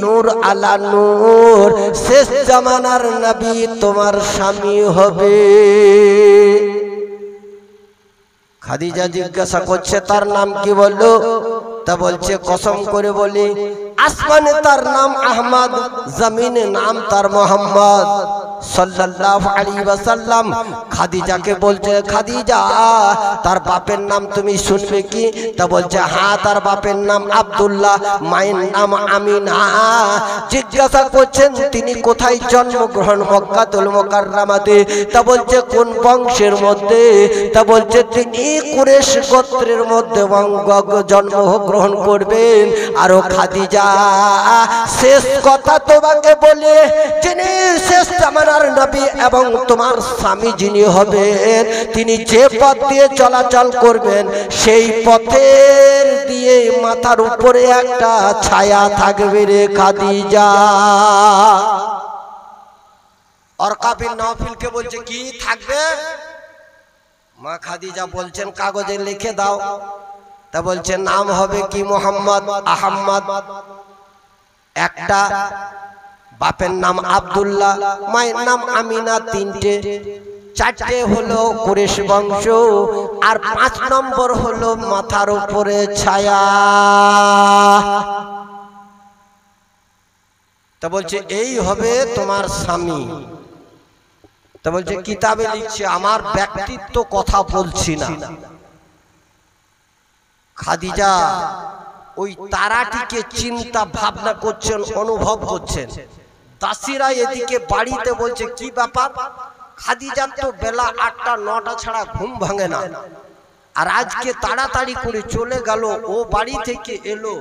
নূর আলা নূর শেষ জামানার নবী তোমার স্বামী হবে। খাদিজা জিজ্ঞাসা করছে তার নাম কি? বললো, তা বলছে কসম করে বলি, আসমানে তার নাম আহমদ, জমিনে নাম তার মোহাম্মদ সাল্লাল্লাহু আলাইহি ওয়াসাল্লাম। খাদিজাকে বলছে, খাদিজা তার বাপের নাম তুমি শুনবে কি? তা বলছে হ্যাঁ, তার বাপের নাম আব্দুল্লাহ, মায়ের নাম আমিনা। জিজ্ঞাসা করছেন তিনি কোথায় জন্মগ্রহণ? মক্কাতুল মুকাররমাতে। তা বলছে কোন বংশের মধ্যে? তা বলছে তিনি কুরেশ গোত্রের মধ্যে জন্মগ্রহণ করবেন। আরো খাদিজা শেষ কথা তোমাকে বলে, যিনি শেষ জামানার নবী এবং তোমার স্বামী যিনি হবেন, তিনি যে পথ দিয়ে চলাচল করবেন সেই পথের দিয়ে মাথার উপরে একটা ছায়া থাকবে রে খাদিজা। ওয়ারকা বিন নফিলকে বলছে কি থাকবে? মা খাদিজা বলছেন কাগজে লিখে দাও। তা বলছে নাম হবে কি? মোহাম্মদ, আহমদ একটা, বাপের নাম আব্দুল্লাহ, মায়ের নাম আমিনা, তিনটে। চারটে হলো কুরেশ বংশ, আর 5 নম্বর হলো মাথার উপরে ছায়া। তা বলছে এই হবে তোমার স্বামী। তা বলছে কিতাবে লিখছে, আমার ব্যক্তিত্ব কথা বলছি না। খাদিজা ওই তারাটিকে চিন্তা ভাবনা করছেন, অনুভব করছেন। দাসীরা এদিকে বাড়িতে বলছে কি ব্যাপার, খাদিজার তো বেলা 8টা 9টা ছাড়া ঘুম ভাঙে না, আর আজকে তাড়াতাড়ি করে চলে গেল, ও বাড়ি থেকে এলো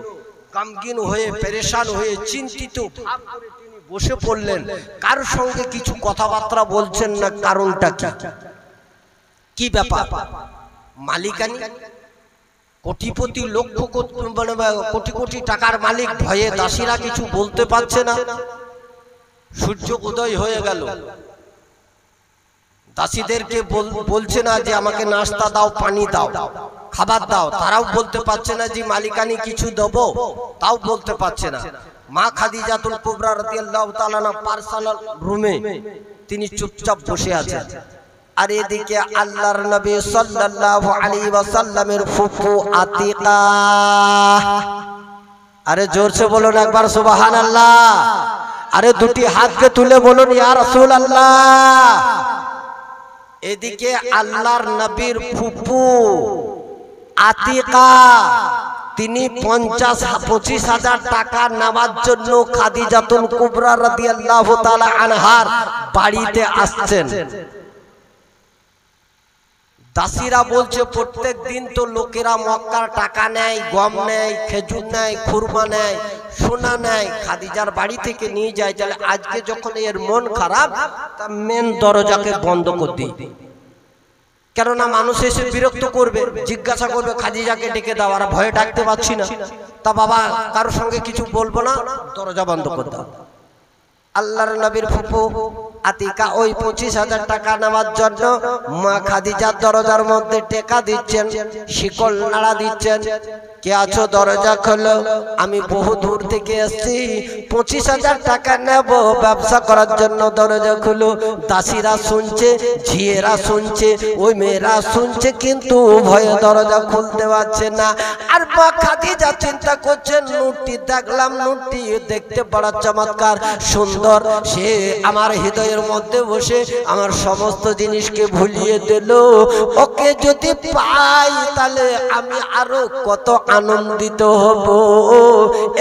গমগিন হয়ে, পেরেশান হয়ে, চিন্তিত ভাব করে তিনি বসে পড়লেন। কার সঙ্গে কিছু কথাবার্তা বলছেন না, কারণটা কি? কি ব্যাপার? মালিকানি, কোটিপতি, লক্ষ কোটি কোটি টাকার মালিক, ভয়ে দাসীরা কিছু বলতে পারছে না। সূর্য উদয় হয়ে গেল, দাসীদেরকে বলছে না যে আমাকে নাস্তা দাও, পানি দাও, খাবার দাও, তারাও বলতে পারছে না যে মালিকানি কিছু দেবো, তাও বলতে পারছে না। মা খাদিজাতুল কুবরা রাদিয়াল্লাহু তাআলা আনহা পার্সোনাল রুমে তিনি চুপচাপ বসে আছেন। আর এদিকে আল্লাহর নবী সাল্লাল্লাহু আলাইহি ওয়াসাল্লামের ফুফু আতিকা, আরে জোরসে বলুন একবার সুবহানাল্লাহ, আরে দুটি হাতকে তুলে বলুন ইয়া রাসূলুল্লাহ। এদিকে আল্লাহর নবীর ফুফু আতিকা তিনি 25,000 টাকা নেওয়ার জন্য খাদিজাতুল কুবরা রাদিয়াল্লাহু তাআলা আনহার বাড়িতে আসছেন। দাসীরা বলছে প্রত্যেক দিন তো লোকেরা মক্কার টাকা নেয়, গম নেয়, খেজুর নেয়, খুরমা নেয়, সোনা নেয়, খাদিজার বাড়ি থেকে নিয়ে যায়। তাহলে আজকে যখন এর মন খারাপ, তা মেন দরজাকে বন্ধ করে দিই, কেননা মানুষ এসে বিরক্ত করবে, জিজ্ঞাসা করবে খাদিজাকে ডেকে দাও, আর ভয়ে ডাকতে পারছি না, তা বাবা কারোর সঙ্গে কিছু বলবো না, দরজা বন্ধ করে দাও। আল্লাহর নবীর ফুফু আতিকা ওই 25,000 টাকা নেওয়ার জন্য মা খাদিজার দরজার মধ্যে টেকা দিচ্ছেন, শিকল নাড়া দিচ্ছেন। কে আছো, দরজা খোলো, আমি বহু দূর থেকে এসেছি, 25,000 টাকা নেব ব্যবসা করার জন্য, দরজা খুলো। দাসীরা শুনছে, ঝিয়েরা শুনছে, ওই মেয়েরা শুনছে, কিন্তু ভয়ে দরজা খুলতে পারছে না। আর মা খাদিজা চিন্তা করছেন, নুটটি দেখলাম, নুটটি দেখতে বড় চমৎকার সুন্দর, সে আমার হৃদয়ের মধ্যে বসে আমার সমস্ত জিনিসকে ভুলিয়ে দিল, ওকে যদি পাই তাহলে আমি আরো কত আনন্দিত হব,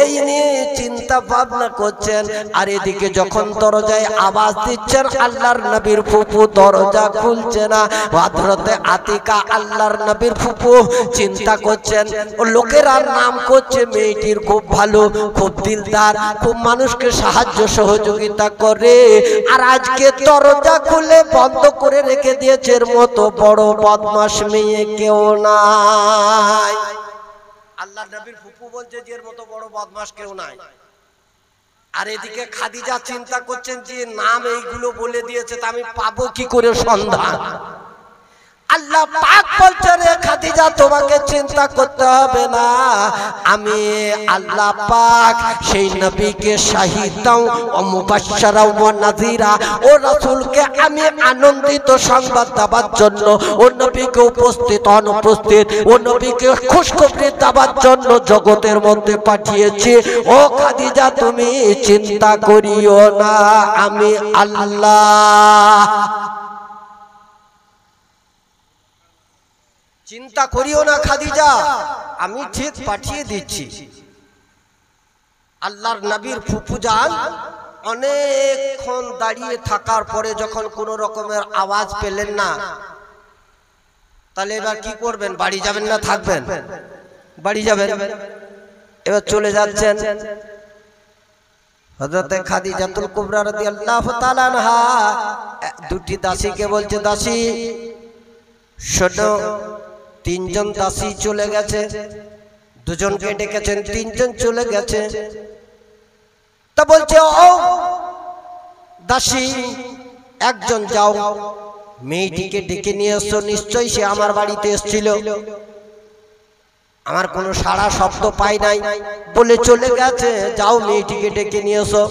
এই নিয়ে চিন্তা ভাবনা করছেন। আর এদিকে যখন দরজায় আওয়াজ দিচ্ছেন, আল্লাহর নবীর ফুফু দরজা খুলছে না। হযরতে আতিকা আল্লাহর নবীর ফুফু চিন্তা করছেন, ও লোকেরা নাম করছে মেয়েটির খুব ভালো, খুব দিলদার, খুব মানুষকে সাহায্য সহযোগিতা করে, আর আজকে দরজা খুলে বন্ধ করে রেখে দিয়েছে, এর মতো বড় বদমাশ মেয়ে কেউ নাই। আল্লাহ নবীর ফুফু বলছে যে এর মতো বড় বদমাশ কেউ নাই। আর এদিকে খাদিজা চিন্তা করছেন যে নাম এইগুলো বলে দিয়েছে, তা আমি পাবো কি করে সন্ধান? আল্লাহ পাক বলছে, রে খাদিজা তোমাকে চিন্তা করতে হবে না, আমি আল্লাহ পাক সেই নবীকে শাহিদাও ও মুবাশশারা ও নাযীরা, ও রাসূলকে আমি আনন্দিত সংবাদ দেওয়ার জন্য, ও নবীকে উপস্থিত অনুপস্থিত, ও নবীকে খুশখবরি দেওয়ার জন্য জগতের মধ্যে পাঠিয়েছি। ও খাদিজা তুমি চিন্তা করিও না, আমি আল্লাহ। চিন্তা করিও না খাদিজা, আমি ঠিক পাঠিয়ে দিচ্ছি। আল্লাহর নবীর ফুফুজান অনেকক্ষণ দাঁড়িয়ে থাকার পরে যখন কোনো রকমের আওয়াজ পেলেন না, তাহলে এবার কি করবেন? বাড়ি যাবেন না থাকবেন? বাড়ি যাবেন। এবার চলে যাচ্ছেন। হযরতে খাদিজাতুল কুবরা রাদিয়াল্লাহু তাআলা আনহা দুটি দাসীকে বলছে, দাসী শোনো, 3 জন দাসী চলে গেছে, 2 জনকে ডেকেছেন, 3 জন চলে গেছে। তা বলছে, ও দাসী একজন যাও, মেয়েটিকে ডেকে নিয়ে এসো, নিশ্চয়ই সে আমার বাড়িতে এসেছিল, আমার কোনো সাড়া শব্দ পাই নাই, বলে চলে গেছে, যাও মেয়েটিকে ডেকে নিয়ে এসো।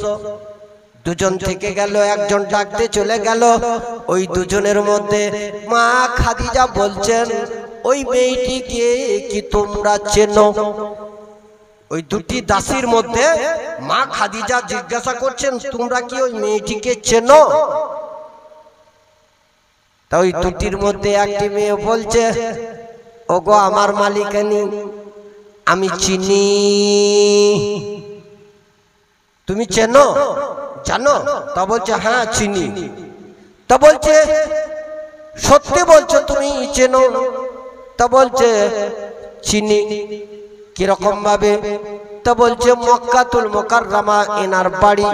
2 জন থেকে গেল, একজন ডাকতে চলে গেল। ওই 2 জনের মধ্যে মা খাদিজা বলছেন, ওই মেয়েটিকে কি তোমরা চেনো? ওই দুটি দাসীর মধ্যে মা খাদিজা জিজ্ঞাসা করছেন, তোমরা কি ওই মেয়েটিকে চেনো? তা ওই দুটির মধ্যে একটি মেয়ে বলছে, ওগো আমার মালিকানি, আমি চিনি। তুমি চেনো, জানো? তা বলছে, হ্যাঁ চিনি। তা বলছে, সত্যি বলছো তুমি চেনো? তা বলছে চিনি। কিরকম ভাবে? তা বলছে মক্কাতুল মুকাররমা ইনার বাড়ি,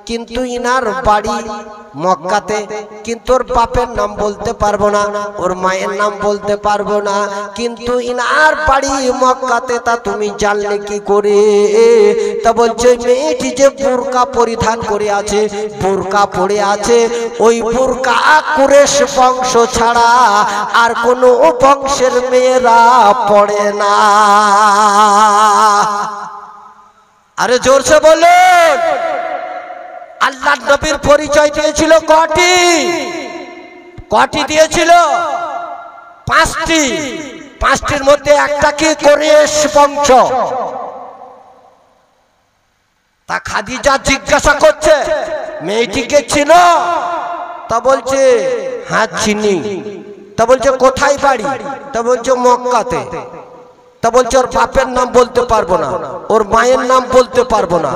কিন্তু ইনার বাড়ি মক্কাতে, কিন্তু ওর বাপের নাম বলতে পারবো না, ওর মায়ের নাম বলতে পারবো না, কিন্তু ইনার বাড়ি মক্কাতে। তা তুমি জানলে কি করে? তা বলছে মেয়েটি যে বোরকা পরিধান করে আছে, বোরকা পরে আছে, ওই বোরকা কুরেশ বংশ ছাড়া আর কোনো বংশের মেয়েরা পড়ে না। আরে জোরসে বলুন। আল্লাহ নবীর পরিচয় দিয়েছিল কটি? কটি দিয়েছিল? 5টি। 5টির মধ্যে একটা কি? কুরাইশ বংশ। তা খাদিজা জিজ্ঞাসা করছে মেয়েটিকে চিনো? তা বলছে হ্যাঁ চিনি। তা বলছে কোথায় বাড়ি? তা বলছে মক্কাতে। তা বলছে ওর বাপের নাম বলতে পারবো না, ওর মায়ের নাম বলতে পারবো না,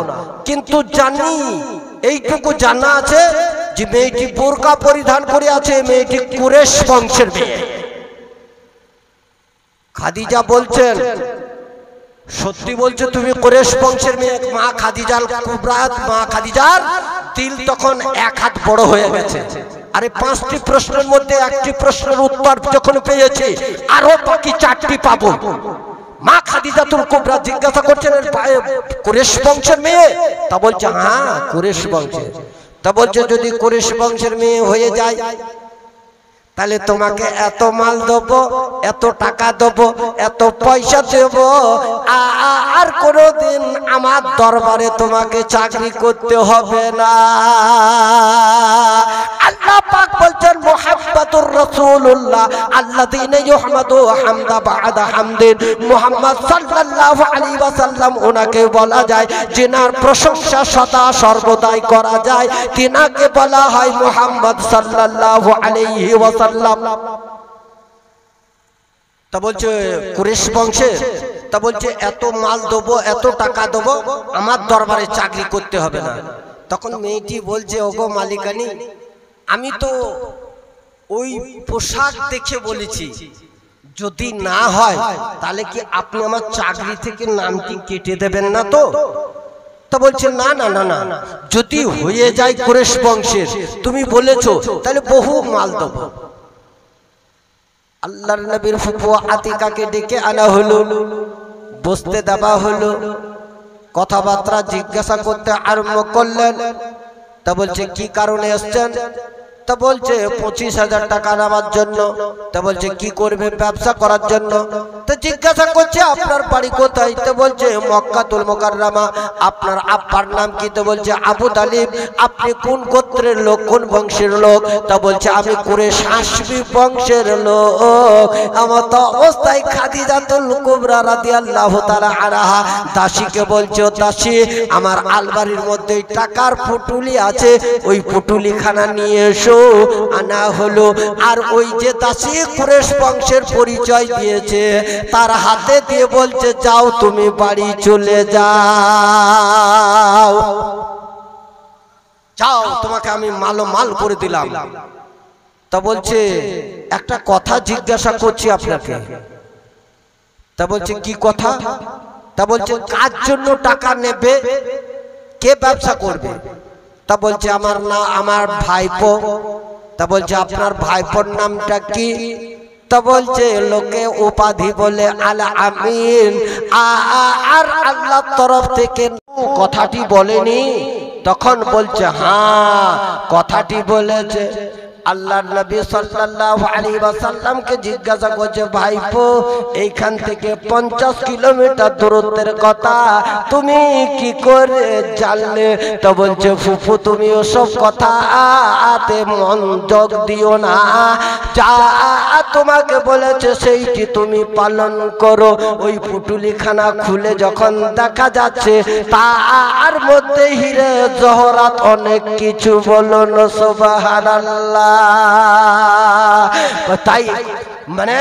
কিন্তু জানি, এইটুকু জানা আছে যে মেয়েটি বোরকা পরিধান করে আছে, মেয়েটি কুরাইশ বংশের মেয়ে। খাদিজা বলছেন সত্যি বলছে তুমি কুরাইশ বংশের মেয়ে? মা খাদিজার কুবরা, মা খাদিজার দিল তখন 1 হাত বড় হয়ে গেছে। আরে 5টি প্রশ্নের মধ্যে 1টি প্রশ্নের উত্তর যখন পেয়েছি, আরো বাকি 4টি পাবো। মা খাদিজাতুল কুবরা জিজ্ঞাসা করছেন কুরাইশ বংশের মেয়ে? তা বলছে হ্যাঁ কুরাইশ বংশের। তা বলছে যদি কুরাইশ বংশের মেয়ে হয়ে যায় তাহলে তোমাকে এত মাল দেবো, এত টাকা দেবো, এত পয়সা দেব, আর কোনোদিন আমার দরবারে তোমাকে চাকরি করতে হবে না। আল্লাহ পাক বলছেন মুহাম্মাদুর রাসূলুল্লাহ আল্লাযীনা ইউহমাদু হামদা বা'দা হামদিন। মুহাম্মদ সাল্লাল্লাহু আলাইহি ওয়াসাল্লাম ওনাকে বলা যায় যিনার প্রশংসা সদা সর্বদাই করা যায়, তিনাকে বলা হয় মুহাম্মদ সাল্লাল্লাহু আলাইহি ওয়াসাল্লাম। তা বলছে কুরাইশ বংশের। তা বলছে এত মাল দেবো, এত টাকা দেবো, আমার দরবারে চাকরি করতে হবে না। তখন মেয়েটি বলছে ওগো মালিকানি, আমি তো ওই পোশাক দেখে বলেছি, যদি না হয় তাহলে কি আপনি আমার চাকরি থেকে নামটি কেটে দেবেন না তো? তা বলছে না না না না, যদি হয়ে যায় কুরাইশ বংশের, তুমি বলেছো, তাহলে বহু মাল দেবো। আল্লাহর নবীর ফুফু আতিকাকে ডেকে আনা হলো, বসতে দেওয়া হলো, কথাবার্তা জিজ্ঞাসা করতে আরম্ভ করলেন। তা বলছে কি কারণে এসেছেন? তা বলছে 25,000 টাকা নেওয়ার জন্য। তা বলছে কি করবে? ব্যবসা করার জন্য। তো জিজ্ঞাসা করছে আপনার বাড়ি কোথায়? তো বলছে মক্কাতুল মুকাররমা। আপনার আব্বার নাম কি? তো বলছে আবু তালিব। আপনি কোন গোত্রের লোক, কোন বংশের লোক? তা বলছে আমি কুরাইশ হাশমি বংশের লোক। আমার তো অবস্থায় খাদিজাতুল কুবরা রাদিয়াল্লাহু তাআলা আনহা দাসীকে বলছে দাসী আমার আলমারির মধ্যে টাকার পুটুলি আছে, ওই পুটুলি খানা নিয়ে এসো। আনা হলো। আর ওই যে দাসী কুরাইশ বংশের পরিচয় দিয়েছে তার হাতে দিয়ে বলছে যাও তুমি বাড়ি চলে যাও, যাও তোমাকে আমি মাল করে দিলাম। তা বলছে একটা কথা জিজ্ঞাসা করছি আপনাকে। তা বলছে কি কথা? তা বলছে কার জন্য টাকা নেবে, কে ব্যবসা করবে? তা বলছে আমার ভাইপো। তা বলছে আপনার ভাইপোর নামটা কি? তা বলছে লোকে উপাধি বলে আল আমিন, আর আল্লাহর তরফ থেকে কথাটি বলেনি? তখন বলছে হ্যাঁ কথাটি বলেছে। আল্লাহর নবী সাল্লাল্লাহু আলাইহি ওয়াসাল্লামকে জিজ্ঞাসা করছে ভাইপো এইখান থেকে 50 কিলোমিটার দূরত্বের কথা তুমি কি করে জানলে? তো বলছে ফুফু তুমি ওসব কথা আতে মনোযোগ দিও না, যা তোমাকে বলেছে সেইটি তুমি পালন করো। ওই পুটুলিখানা খুলে যখন দেখা যাচ্ছে তার মধ্যে হিরে জহরাত অনেক কিছু, বলুন সুবহানাল্লাহ। তাই মানে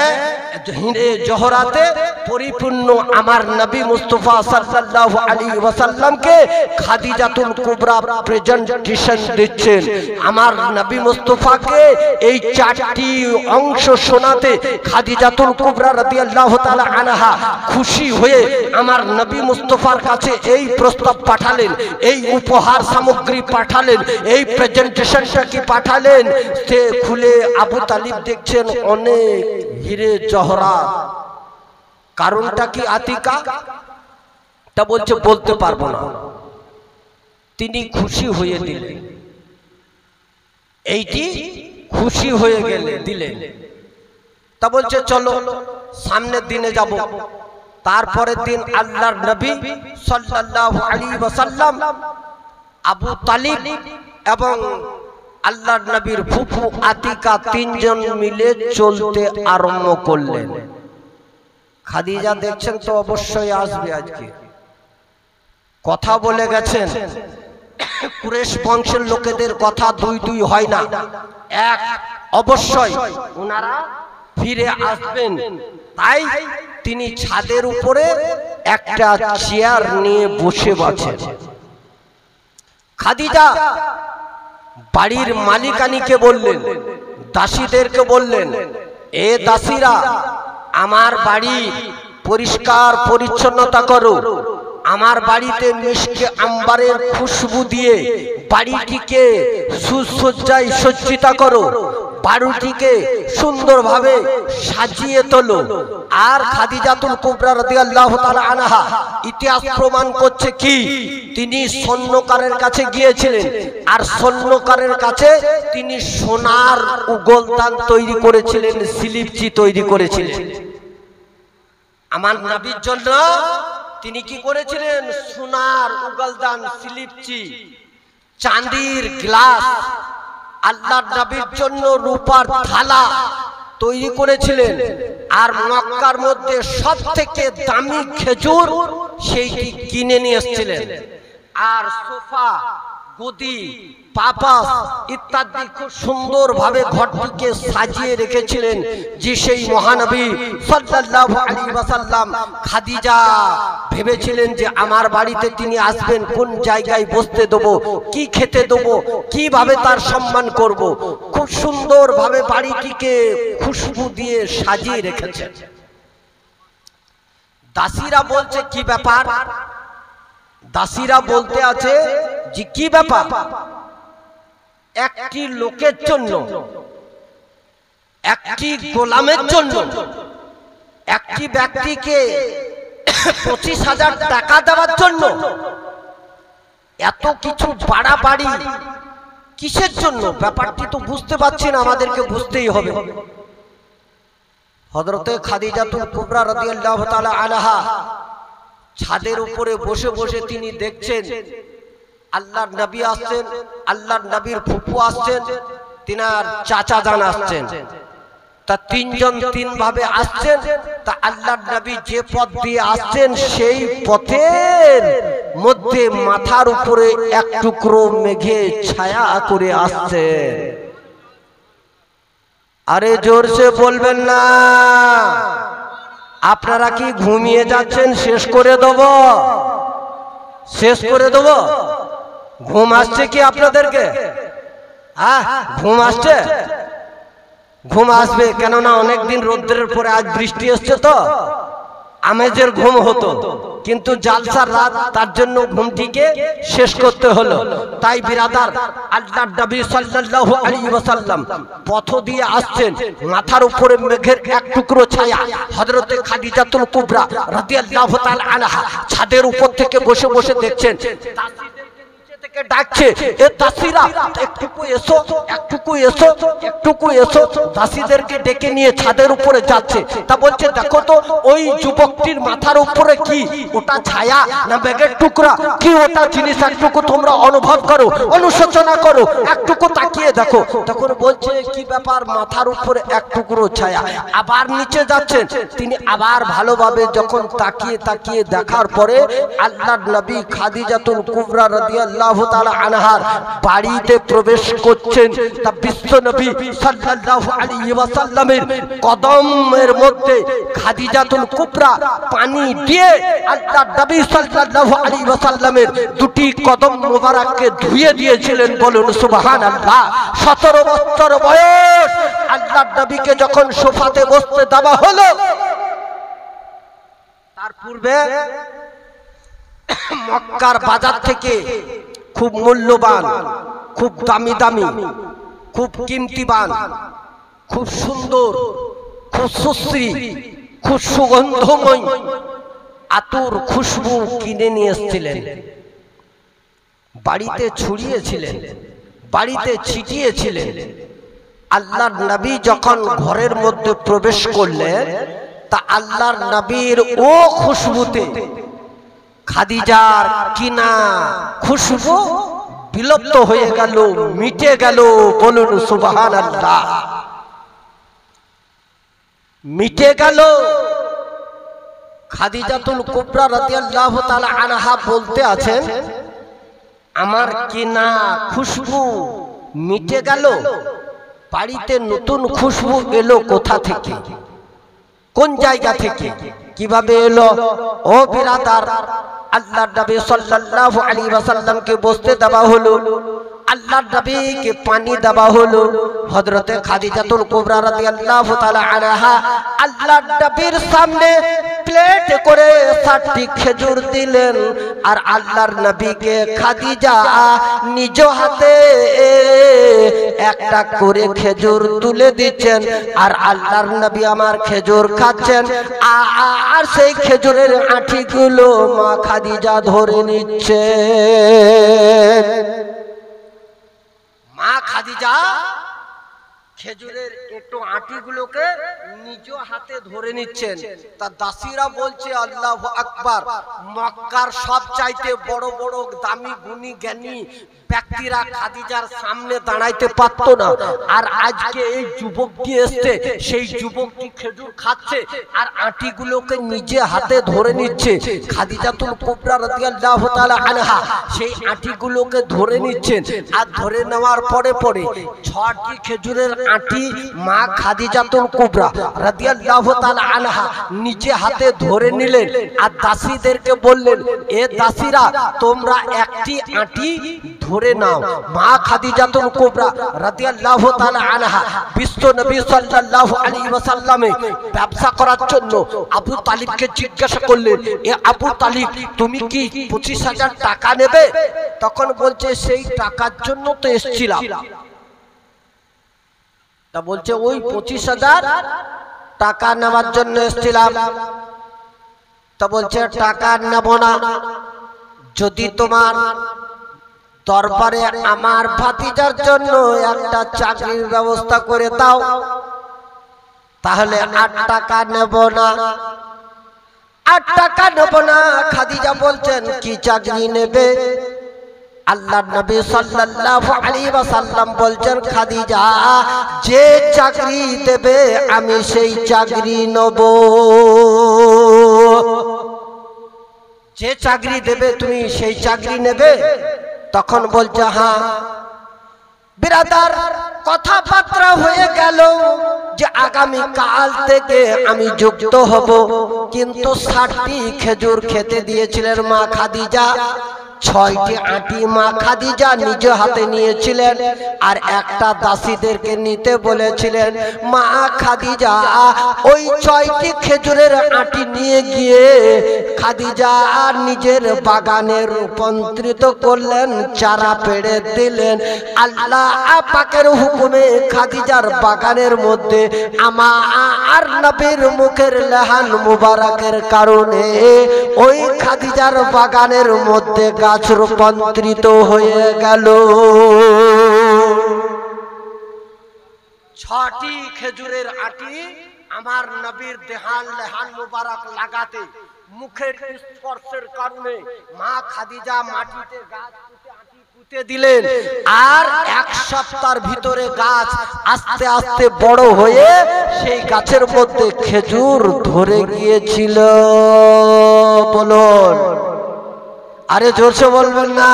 হিরে জহরাতে পরিপূর্ণ আমার নবী মুস্তাফা সাল্লাল্লাহু আলাইহি ওয়াসাল্লামকে খাদিজাতুল কুবরা প্রেজেন্টেশন দিচ্ছেন। আমার নবী মুস্তাফাকে এই চারটি অংশ শোনাতে খাদিজাতুল কুবরা রাদিয়াল্লাহু তাআলা আনহা খুশি হয়ে আমার নবী মুস্তাফার কাছে এই প্রস্তাব পাঠালেন, এই উপহার সামগ্রী পাঠালেন, এই প্রেজেন্টেশনটা কি পাঠালেন। সে খুলে আবু তালিব দেখছেন অনেক হিরে জহরাত। কারণটা কি আতিকা? তা বলছে বলতে পারবো না। তিনি খুশি হয়ে দিলেন, এইটি খুশি হয়ে দিলেন। তা বলছে চলো সামনের দিনে যাব। তারপরের দিন আল্লাহর নবী সাল্লাল্লাহু আলাইহি ওয়াসাল্লাম, আবু তালিব এবং আল্লাহর নবীর ফুফু আতিকা তিনজন মিলে চলতে আরম্ভ করলেন। খাদিজা দেখছেন তো অবশ্যই আসবে আজকে, কথা বলে গেছেন। কুরেশ বংশের লোকেদের কথা দুই দুই হয় না, এক অবশ্যই ওনারা ফিরে আসবেন। তাই তিনি ছাদের উপরে একটা চেয়ার নিয়ে বসে আছেন। খাদিজা বাড়ির মালিকানিকে বললেন, দাসীদেরকে বললেন, এ দাসীরা আমার বাড়ি পরিষ্কার পরিচ্ছন্নতা করো, আমার বাড়িতে মিশকে আম্বারের খুশবু দিয়ে বাড়িটিকে সুসজ্জায় সজ্জিত করো, বাড়িটিকে সুন্দরভাবে সাজিয়ে তোলো। আর খাদিজাতুল কুবরা রাদিয়াল্লাহু তাআলা আনহা ইতিহাস প্রমাণ করছে কি, তিনি স্বর্ণকারের কাছে গিয়েছিলেন, আর স্বর্ণকারের কাছে তিনি সোনার উগলদান তৈরি করেছিলেন, সিলিপচি তৈরি করেছিলেন। আমার নবীর জন্য তিনি কি করেছিলেন? সোনার উগলদান, সিলিপচি, চাঁদির গ্লাস, আল্লাহর নবীর জন্য রূপার থালা তৈরি করেছিলেন। আর মক্কার মধ্যে সবথেকে দামি খেজুর সেইটি কিনে নিয়ে এসেছিলেন। আর সোফা, গদি, পাপাস ইত্যাদি খুব সুন্দরভাবে ঘরটিকে সাজিয়ে রেখেছিলেন। যে সেই মহানবী সাল্লাল্লাহু আলাইহি ওয়াসাল্লাম, খাদিজা ভেবেছিলেন যে আমার বাড়িতে তিনি আসবেন, কোন জায়গায় বসতে দেবো, কি খেতে দেবো, কিভাবে তার সম্মান করব। খুব সুন্দরভাবে বাড়িটিকে খুশবু দিয়ে সাজিয়ে রেখেছেন। দাসীরা বলছে কি ব্যাপার? দাসীরা বলতে আছে যে কি ব্যাপার? একটি লোকের জন্য, একটি গোলামের জন্য, একটি ব্যক্তিকে 25,000 টাকা দেওয়ার জন্য এত কিছু বাড়াবাড়ি কিসের জন্য? ব্যাপারটি তো বুঝতে পারছি না, আমাদেরকে বুঝতেই হবে। হযরতে খাদিজাতুল কুবরা রাদিয়াল্লাহু তাআলা আনহা ছাদের উপরে বসে বসে তিনি দেখছেন আল্লাহর নবী আসছেন, আল্লাহর নবীর ফুফু আসছেন, তিনার চাচা জান আসছেন। তা তিনজন তিন ভাবে আসছেন। তা আল্লাহর নবী যে পথ দিয়ে আসছেন সেই পথের মধ্যে মাথার উপরে এক টুকরো মেঘে ছায়া করে আসছে। আরে জোরসে বলবেন না, আপনারা কি ঘুমিয়ে যাচ্ছেন? শেষ করে দেব, শেষ করে দেব। ঘুম আসছে কি আপনাদেরকে? হ্যাঁ, ঘুম আসছে? ঘুম আসবে, কেননা অনেকদিন রোদ্রের পরে আজ বৃষ্টি এসছে, তো আমেজের ঘুম হতো, কিন্তু জালসার রাত, তার জন্য ঘুমটিকে শেষ করতে হলো। তাই বিরাদার, আল্লাহর নবী সাল্লাল্লাহু আলাইহি ওয়াসাল্লাম পথ দিয়ে আসছেন, মাথার উপরে মেঘের এক টুকরো ছায়া। হযরতে খাদিজাতুল কুবরা রাদিয়াল্লাহু তাআলা আনহা ছাদের উপর থেকে বসে বসে দেখছেন ডাকছে, এ দাসীরা একটুকু এসো, একটুকু এসো, একটুকু এসো। দাসীদেরকে ডেকে নিয়ে ছাদের উপরে যাচ্ছে। তা বলছে, দেখো তো ওই যুবকটির মাথার উপরে কি, ওটা ছায়া না মেঘের টুকরা? কি ওটা জিনিস? একটুকু তোমরা অনুভব করো, অনুশোচনা করো, একটুকু তাকিয়ে দেখো। তখন বলছে, কি ব্যাপার? মাথার উপরে এক টুকরো ছায়া। আবার নিচে যাচ্ছেন, তিনি আবার ভালোভাবে যখন তাকিয়ে তাকিয়ে দেখার পরে আল্লাহর নবী খাদিজাতুল কুবরা রাদিয়াল্লাহু তাআলা আনহার বাড়িতে প্রবেশ করছেন, তা বিশ্বনবী সাল্লাল্লাহু আলাইহি ওয়াসাল্লামের কদমের মধ্যে খাদিজাতুল কুবরা পানি দিয়ে আল্লাহর নবী সাল্লাল্লাহু আলাইহি ওয়াসাল্লামের দুটি কদম মোবারককে ধুয়ে দিয়েছিলেন। বলুন সুবহানাল্লাহ। 17 বছর বয়স আল্লাহর নবীকে যখন সোফাতে বসতে দেওয়া হলো, তার পূর্বে মক্কার বাজার থেকে খুব মূল্যবান, খুব দামি দামি, খুব কিমতিবান, খুব সুন্দর, খুব সুশ্রী, খুব সুগন্ধময় আতর খুশবু কিনে নিয়ে এসেছিলেন। বাড়িতে ছড়িয়েছিলেন, বাড়িতে ছিটিয়েছিলেন। আল্লাহর নবী যখন ঘরের মধ্যে প্রবেশ করলেন, তা আল্লাহর নবীর ও খুশবুতে খাদিজার কিনা খুশবু বিলুপ্ত হয়ে গেল, মিটে গেল। বলুন সুবহানাল্লাহ। মিটে গেল। খাদিজাতুল কুবরা রাদিয়াল্লাহু তাআলা আনহা বলতে আছেন, আমার কিনা খুশবু মিটে গেল, বাড়িতে নতুন খুশবু এলো কোথা থেকে, কোন জায়গা থেকে, কিভাবে এলো? ও বিরাদার, আল্লাহর নবী সাল্লাল্লাহু আলাইহি ওয়াসাল্লামকে বসতে দেওয়া হলো, আল্লাহর নবীকে পানি দেওয়া হলো। হযরতে খাদিজাতুল কুবরা রাদিয়াল্লাহু তাআলা আনহা আল্লাহর নবীর সামনে প্লেট করে 7টি খেজুর দিলেন, আর আল্লাহর নবীকে খাদিজা নিজ হাতে একটা করে খেজুর তুলে দিচ্ছেন, আর আল্লাহর নবী আমার খেজুর খাচ্ছেন, আর সেই খেজুরের আঁটিগুলো মা খাদিজা ধরে নিচ্ছে। মা খাদিজা খেজুরের একটু আঁটিগুলোকে নিজ হাতে ধরে নিচ্ছেন। তা দাসীরা বলছে আল্লাহু আকবার, মক্কার সবচাইতে বড় বড় দামি গুণী জ্ঞানী ব্যক্তিরা খাদিজার সামনে দাঁড়াইতে পারতো না, আর আজকে এই যুবকটি এসছে, সেই যুবকটি খেজুর খাচ্ছে আর আঁটিগুলোকে নিজে হাতে ধরে নিচ্ছে। খাদিজাতুল কুবরা রাদিয়াল্লাহু তাআলা আনহা সেই আঁটিগুলোকে ধরে নিচ্ছেন, আর ধরে নেওয়ার পরে পরে 6টি খেজুরের আঁটি মা খাদিজাতুল কুবরা রাদিয়াল্লাহু তাআলা আনহা নিজে হাতে ধরে নিলেন, আর দাসীদেরকে বললেন, এ দাসীরা তোমরা একটি আঁটি ধরে নাও। মা খাদিজাতুল কুবরা রাদিয়াল্লাহু তাআলা আনহা বিশ্ব নবী সাল্লাল্লাহু আলাইহি ওয়াসাল্লামে ব্যবসা করার জন্য আবু তালিবকে জিজ্ঞাসা করলেন, এ আবু তালিব, তুমি কি 25,000 টাকা নেবে? তখন বলছে, সেই টাকার জন্য তো এসেছিলাম। তা বলছে, ওই 25,000 টাকা নেওয়ার জন্য এসেছিলাম। তা বলছে, টাকা নেব না, যদি তোমার দরবারে আমার ভাতিজার জন্য একটা চাকরির ব্যবস্থা করে দাও, তাহলে 8 টাকা নেব না। 8 টাকা নেব না। খাদিজা বলছেন, কি চাকরি নেবে? আল্লাহর নবী সাল্লাল্লাহু আলাইহি ওয়াসাল্লাম বলছেন, খাদিজা, যে চাকরি দেবে আমি সেই চাকরি নেব। যে চাকরি দেবে তুমি সেই চাকরি নেবে? তখন বলছে, হ্যাঁ। বিরাদার, কথাবার্তা হয়ে গেল যে আগামী কাল থেকে আমি যুক্ত হব, কিন্তু 60টি খেজুর খেতে দিয়েছিলেন মা খাদিজা। 6টি আঁটি মা খাদিজা নিজ হাতে নিয়েছিলেন, আর একটা দাসীদেরকে নিতে বলেছিলেন। মা খাদিজা ওই 6টি খেজুরের আঁটি নিয়ে গিয়ে খাদিজা নিজের বাগানে রূপান্তরিত করলেন, চারা পেড়ে দিলেন। আল্লাহ পাকের হুকুমে খাদিজার বাগানের মধ্যে আমার নবীর মুখের লেহান মুবারকের কারণে ওই খাদিজার বাগানের মধ্যে গাছ রূপান্তরিত হয়ে গেল। 6টি খেজুরের আঁটি আমার নবীর দেহান লেহান মুবারক লাগাতে, মুখের স্পর্শের কারণে মা খাদিজা মাটিতে গাছ পুঁতে দিলেন, আর 1 সপ্তাহের ভিতরে গাছ আস্তে আস্তে বড় হয়ে সেই গাছের মধ্যে খেজুর ধরে গিয়েছিল। বলুন, আরে জোরসে বলবেন না।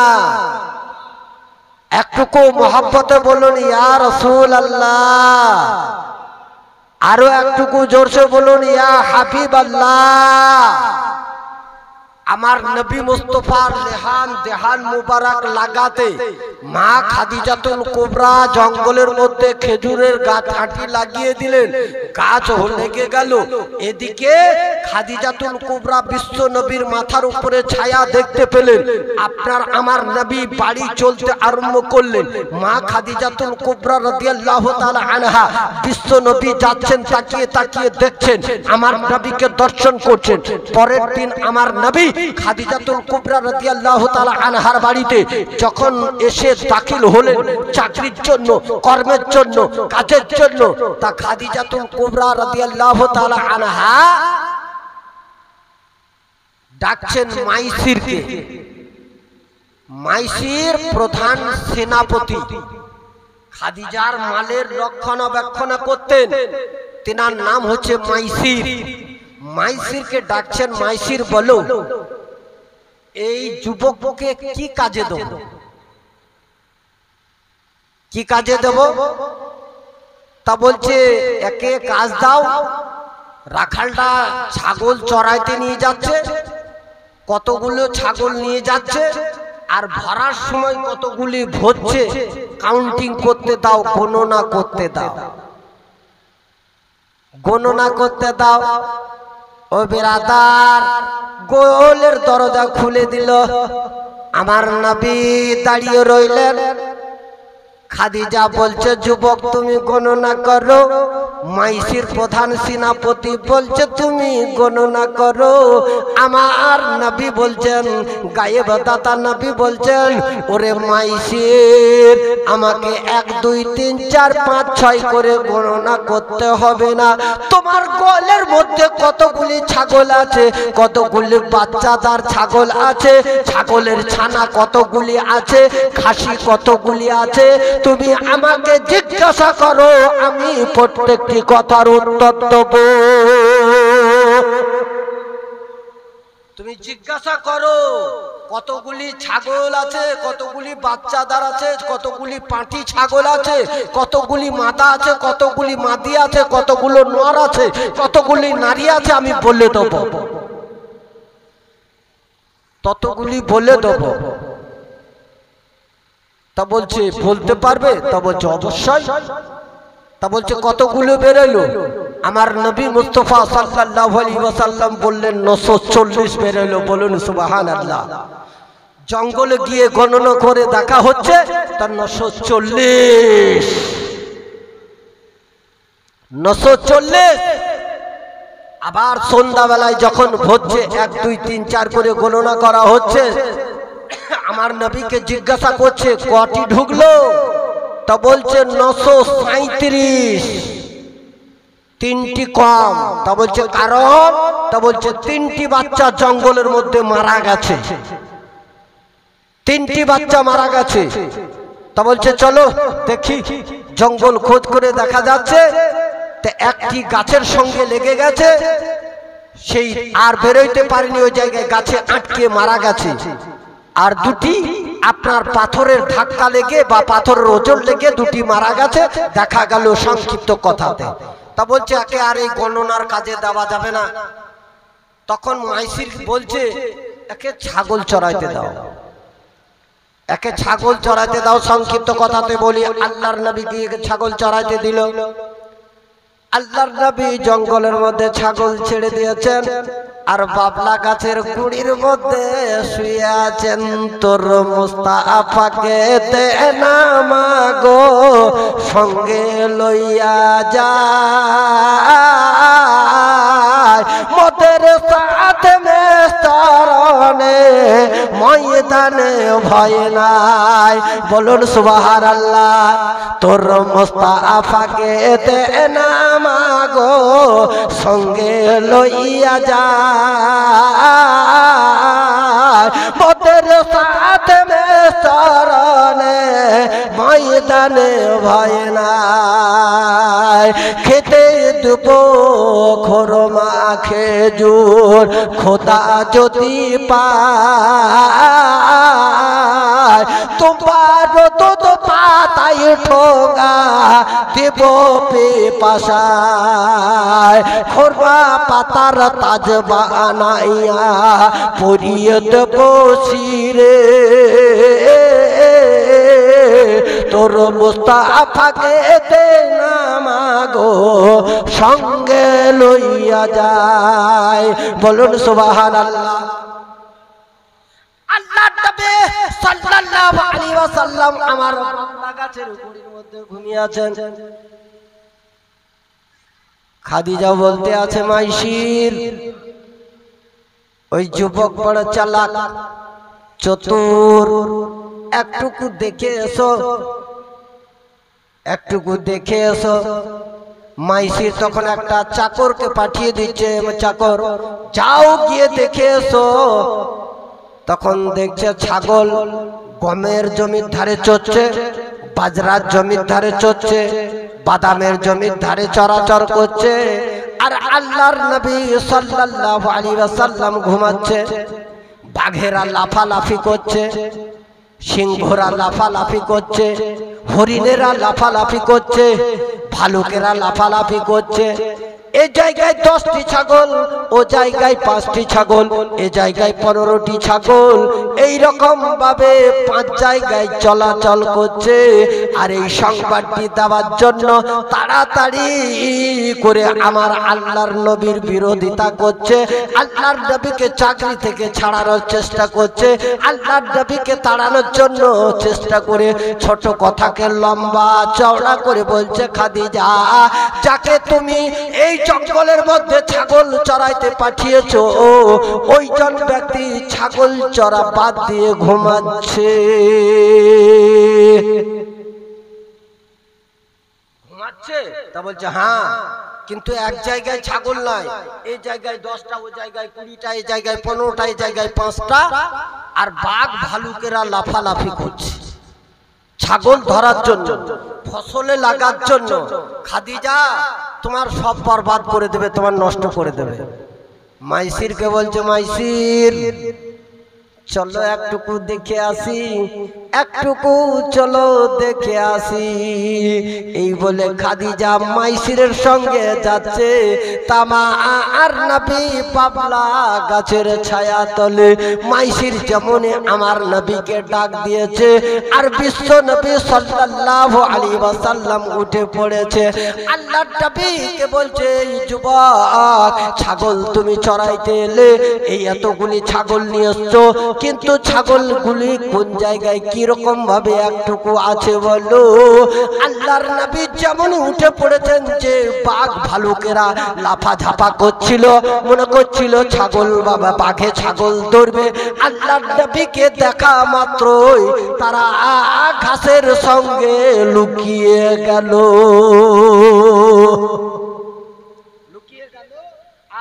একটুকু মোহাব্বতে বলুন ইয়া রাসূলুল্লাহ। আরো একটুকু জোরসে বলুন ইয়া হাবিবাল্লাহ। আমার নবী মুস্তাফার দেহান মুবারক লাগাতে মা খাদিজাতুল কুবরা জঙ্গলের মধ্যে খেজুরের গাছ আঁটি লাগিয়ে দিলেন, গাছ লেগে গেল। এদিকে খাদিজাতুল কুবরা বিশ্ব নবীর মাথার উপরে ছায়া দেখতে পেলেন। আপনার আমার নবী বাড়ি চলতে আরম্ভ করলেন। মা খাদিজাতুল কুবরা রাদিয়াল্লাহু তাআলা আনহা বিশ্ব নবী যাচ্ছেন, তাকিয়ে তাকিয়ে দেখছেন, আমার নবীকে দর্শন করছেন। পরের দিন আমার নবী খাদিজাতুল কুবরা রাদিয়াল্লাহু তাআলা আনহার বাড়িতে যখন এসে দাখিল হলেন চাকরির জন্য, কর্মের জন্য, কাজের জন্য, তা খাদিজাতুল কুবরা রাদিয়াল্লাহু তাআলা আনহা ডাকছেন মাইসিরকে। মাইসির প্রধান সেনাপতি, খাদিজার মালের রক্ষণাবেক্ষণ করতেন, তেনার নাম হচ্ছে মাইসির। মাইসিরকে ডাকছেন, মাইসির বলো এই যুবককে কি কাজে দেব, কি কাজে দেব? তা বলছে একে কাজ দাও, রাখালটা ছাগল চড়াইতে নিয়ে যাচ্ছে, কতগুলো ছাগল নিয়ে যাচ্ছে, আর ভরার সময় কতগুলি ভরছে কাউন্টিং করতে দাও, গণনা করতে দাও, গণনা করতে দাও। ও বিরাদার, গোলের দরজা খুলে দিল। আমার নবী দাঁড়িয়ে রইলেন। খাদিজা বলছে যুবক তুমি গণনা করো। মাইসির প্রধান সেনাপতি বলছে তুমি গণনা করো। আমার নবী বলছেন, গায়েব দাতা নবী বলছেন, ওরে মাইসির আমাকে 1 2 3 4 5 6 করে গণনা করতে হবে না। তোমার গোলের মধ্যে কতগুলি ছাগল আছে, কতগুলি বাচ্চাদার ছাগল আছে, ছাগলের ছানা কতগুলি আছে, খাসি কতগুলি আছে, তুমি আমাকে জিজ্ঞাসা করো, আমি প্রত্যেকটি কথার উত্তর দেব। তুমি জিজ্ঞাসা করো কতগুলি ছাগল আছে, কতগুলি বাচ্চাদার আছে, কতগুলি পাঁঠি ছাগল আছে, কতগুলি মাদা আছে, কতগুলি মাদি আছে, কতগুলো নর আছে, কতগুলি নারী আছে, আমি বলে দেব, ততগুলি বলে দেব। তা বলছে বলতে পারবে? তা বলছে অবশ্যই। তা বলছে কতগুলো বেরোলো? আমার নবী মুস্তাফা সাল্লাল্লাহু আলাইহি ওয়াসাল্লাম বললেন 940 বেরোলো। বলুন সুবহানাল্লাহ। জঙ্গলে গিয়ে গণনা করে দেখা হচ্ছে তার 940। 940। আবার সন্ধ্যাবেলায় যখন হচ্ছে 1 2 3 4 করে গণনা করা হচ্ছে, আমার নবীকে জিজ্ঞাসা করছে কটি ঢুকলো? তা বলছে 937। 3টি কম। তা বলছে কারণ? তা বলছে 3টি বাচ্চা জঙ্গলের মধ্যে মারা গেছে, 3টি বাচ্চা মারা গেছে। তা বলছে চলো দেখি। জঙ্গল খোঁজ করে দেখা যাচ্ছে তা একটি গাছের সঙ্গে লেগে গেছে, সেই আর বেরোইতে পারেনি, ওই জায়গায় গাছে আটকে মারা গেছে। আর 2টি আপনার পাথরের ধাক্কা লেগে বা পাথরের ওজন লেগে 2টি মারা গেছে, দেখা গেল সংক্ষিপ্ত কথাতে। তা বলছে একে আর এই গণনার কাজে দেওয়া যাবে না। তখন মাইসির বলছে একে ছাগল চড়াইতে দাও, একে ছাগল চড়াইতে দাও। সংক্ষিপ্ত কথাতে বলি, আল্লাহর নবী গিয়ে ছাগল চড়াইতে দিল। আল্লাহর নবী জঙ্গলের মধ্যে ছাগল ছেড়ে দিয়েছেন, আর বাবলা গাছের গুড়ির মধ্যে শুয়ে আছেন। তোর মুস্তাফাকে দে না মাগো সঙ্গে লইয়া যায়, মোদের সাথে মেস্তরণে ময়দানে ভয় নাই। বলুন সুবহানাল্লাহ। তোর মুস্তাফাকে দে না মাগো সঙ্গে লইয়া যায়, মোদের সাথে মেস্তরণে ময়দানে ভয় নাই। খেতে দেবো খোরমা খেজুর খোদা যদি পায়, তোমার তো পাতায় ঠোঙা দেব পেপাসায় খোরমা পাতার তাজ বানাইয়া পরিয়ে দেব শিরে তোর মুস্তাফাকে দে না মাগো সঙ্গে লইয়া যায়। বলুন সুবহানাল্লাহ। আল্লাহর নবী সাল্লাল্লাহু আলাইহি ওয়াসাল্লাম আমার বান্দা গাছের উপরের মধ্যে ঘুমিয়ে আছেন। খাদিজা বলতে আছে মাইশির ওই যুবক বড় চালাক চতুর, একটুকু দেখে এসো, একটুকু দেখে এসো। মাইশির তখন একটা চাকরকে পাঠিয়ে দিচ্ছে, চাকর যাও গিয়ে দেখে এসো। তখন দেখছে ছাগল গমের জমির ধারে চড়ছে, বাজরার জমির ধারে চড়ছে, বাদামের জমির ধারে চরাচর করছে, আর আল্লাহর নবী সাল্লাল্লাহু আলাইহি ওয়াসাল্লাম ঘুমাচ্ছে। বাঘেরা লাফালাফি করছে, সিংহরা লাফালাফি করছে, হরিণেরা লাফালাফি করছে, ভালুকেরা লাফালাফি করছে। এই জায়গায় 10টি ছাগল, ও জায়গায় 5টি ছাগল, এ জায়গায় 15টি ছাগল, এই রকম ভাবে 5 জায়গায় চলাচল করছে। আর এই সংবাদটি দেওয়ার জন্য তাড়াতাড়ি করে আমার আল্লাহর নবীর বিরোধিতা করছে, আল্লাহর নবীকে চাকরি থেকে ছাড়ানোর চেষ্টা করছে, আল্লাহর নবীকে তাড়ানোর জন্য চেষ্টা করে ছোট কথাকে লম্বা চওড়া করে বলছে, খাদিজা যাকে তুমি এই জঙ্গলের মধ্যে ছাগল চড়াইতে পাঠিয়েছো ওইজন ব্যক্তি ছাগল চড়া বাদ দিয়ে ঘুমাচ্ছে। ঘুমাচ্ছে তা বলছে হ্যাঁ, কিন্তু এক জায়গায় ছাগল নয়, এই জায়গায় 10টা, ওই জায়গায় 20টা, এই জায়গায় 15টা, এই জায়গায় 5টা, আর বাঘ ভালুকেরা লাফালাফি করছে ছাগল ধরার জন্য, ফসলে লাগার জন্য। খাদিজা তোমার সব বরবাদ করে দেবে, তোমার নষ্ট করে দেবে। মাইশিরকে বলছে মাইশির চলো একটুকু দেখে আসি, একটুকু চলো দেখে আসি। এই বলে খাদিজা মাইশিরের সঙ্গে যাচ্ছে। তামা আর নবী পাবলা গাছের ছায়া তলে মাইশির যেমন আমার নবীকে ডাক দিয়েছে, আর বিশ্ব নবী সাল্লাল্লাহু আলাইহি ওয়াসাল্লাম উঠে পড়েছে। আল্লাহর নবীকে বলছে যুবক ছাগল তুমি চড়াইতে এলে, এই এতগুলি ছাগল নিয়ে এসছো, কিন্তু ছাগলগুলি কোন জায়গায় কি রকম ভাবে একটুকু আছে বলো। আল্লাহর নবী যেমন উঠে পড়েছেন যে বাঘ ভালুকেরা লাফা ঝাপা করছিল, মনে করছিল ছাগল বাবা বাঘে ছাগল ধরবে। আল্লাহর নবীকে দেখা মাত্রই তারা ঘাসের সঙ্গে লুকিয়ে গেল।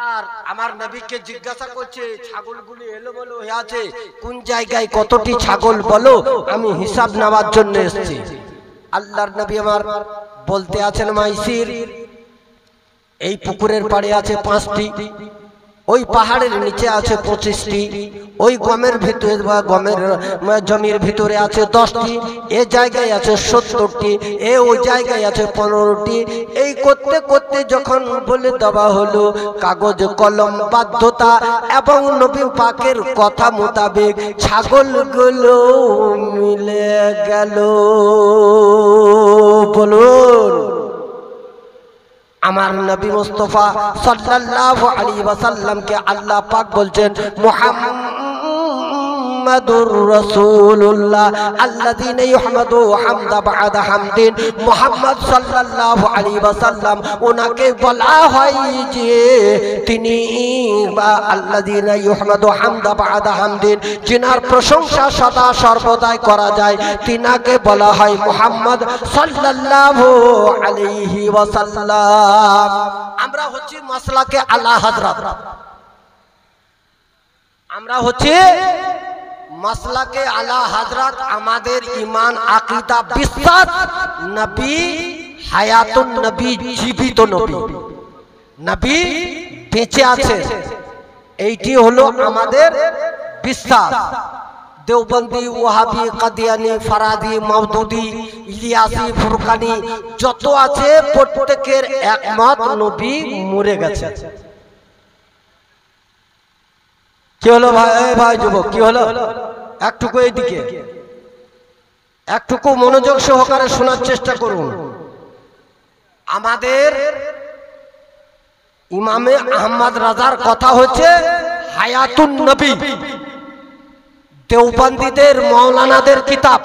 আর আমার নবীকে জিজ্ঞাসা করছে ছাগলগুলি এলো বলো হয়ে আছে, কোন জায়গায় কতটি ছাগল বলো, আমি হিসাব নেওয়ার জন্য এসেছি। আল্লাহর নবী আমার বলতে আছেন মাইশির এই পুকুরের পাড়ে আছে 5টি, ওই পাহাড়ের নিচে আছে 25টি, ওই গমের ভিতরে বা গমের জমির ভিতরে আছে 10টি, এ জায়গায় আছে 70টি, এ ওই জায়গায় আছে 15টি। এই করতে করতে যখন বলে দেওয়া হলো কাগজ কলম বাধ্যতা এবং নবী পাকের কথা মোতাবেক ছাগলগুলো মিলে গেল। বলুন আমার নবী মুস্তাফা সাল্লাল্লাহু আলাইহি ওয়াসাল্লামকে আল্লাহ পাক বলছেন মুহাম্মাদুর রাসূলুল্লাহ আল্লাযীনা ইহমাদু হামদা বা'দা হামদিন। মুহাম্মদ সাল্লাল্লাহু আলাইহি ওয়াসাল্লাম ওনাকে বলা হয় যে তিনি আল্লাযীনা ইহমাদু হামদা বা'দা হামদিন, যিনার প্রশংসা সদা সর্বদাই করা যায়, তিনাকে বলা হয় মুহাম্মদ সাল্লাল্লাহু আলাইহি ওয়াসাল্লাম। আমরা হচ্ছি মাসলাকে আলা হযরত, আমরা হচ্ছে মাসলাকে আলা হযরত। আমাদের ঈমান আকীদা বিশ্বাস নবী হায়াতুন নবী, জীবিত নবী, নবী বেঁচে আছে, এইটি হলো আমাদের বিশ্বাস। দেওবন্দি, ওয়াহাবি, কাদিয়ানি, ফারাদি, মাওদুদি, ইলিয়াসি, ফুরকানি যত আছে প্রত্যেকের একমত নবী মরে গেছে। কি হলো ভাই? ভাই যুবক, কি হলো? একটুকু এইদিকে, একটুকু মনোযোগ সহকারে শোনার চেষ্টা করুন। আমাদের ইমামে আহমদ রাজার কথা হচ্ছে হায়াতুন নবী, দেওবন্দীদের মৌলানাদের কিতাব।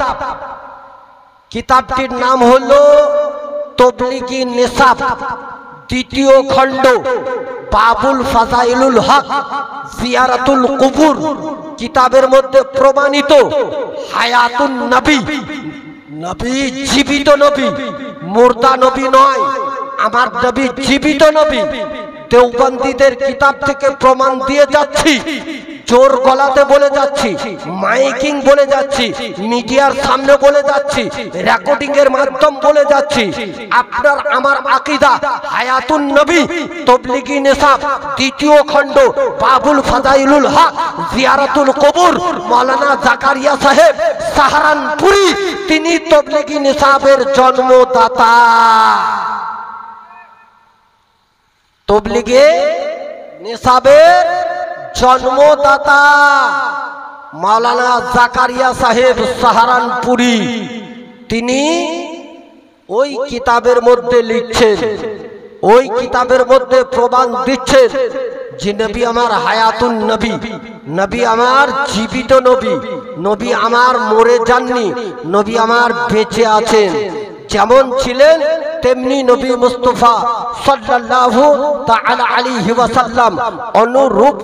কিতাবটির নাম হলো তবলিগি নিসাব, দ্বিতীয় খণ্ড, বাবুল ফাজাইলুল হক, জিয়ারাতুল কুবুর। কিতাবের মধ্যে প্রমাণিত হায়াতুন নবী, নবী জীবিত নবী, মুর্দা নবী নয়, আমার নবী জীবিত নবী। দেওবন্দীদের কিতাব থেকে প্রমাণ দিয়ে যাচ্ছি, জোর গলাতে বলে যাচ্ছি, মাইকিং বলে যাচ্ছি, মিডিয়ার সামনে বলে যাচ্ছি, রেকর্ডিং এর মাধ্যম বলে যাচ্ছি, আপনার আমার আকীদা হায়াতুন নবী, তবলিগি নিসাব, দ্বিতীয় খণ্ড, বাবুল ফাজাইলুল হক, জিয়ারাতুল কবুর। মাওলানা জাকারিয়া সাহেব সাহারানপুরি, তিনি তবলিগি নিসাবের জন্মদাতা। তবলিগে নিসাবের জন্মদাতা মাওলানা জাকারিয়া সাহেব সাহারানপুরি, তিনি ওই কিতাবের মধ্যে লিখছেন, ওই কিতাবের মধ্যে প্রমাণ দিচ্ছেন যে নবী আমার হায়াতুন নবী, নবী আমার জীবিত নবী, নবী আমার মরে যাননি, নবী আমার বেঁচে আছেন। যেমন ছিলেন তেমনি নবী মুস্তাফা সাল্লাল্লাহু তাআলা আলাইহি ওয়াসাল্লাম অনুরূপ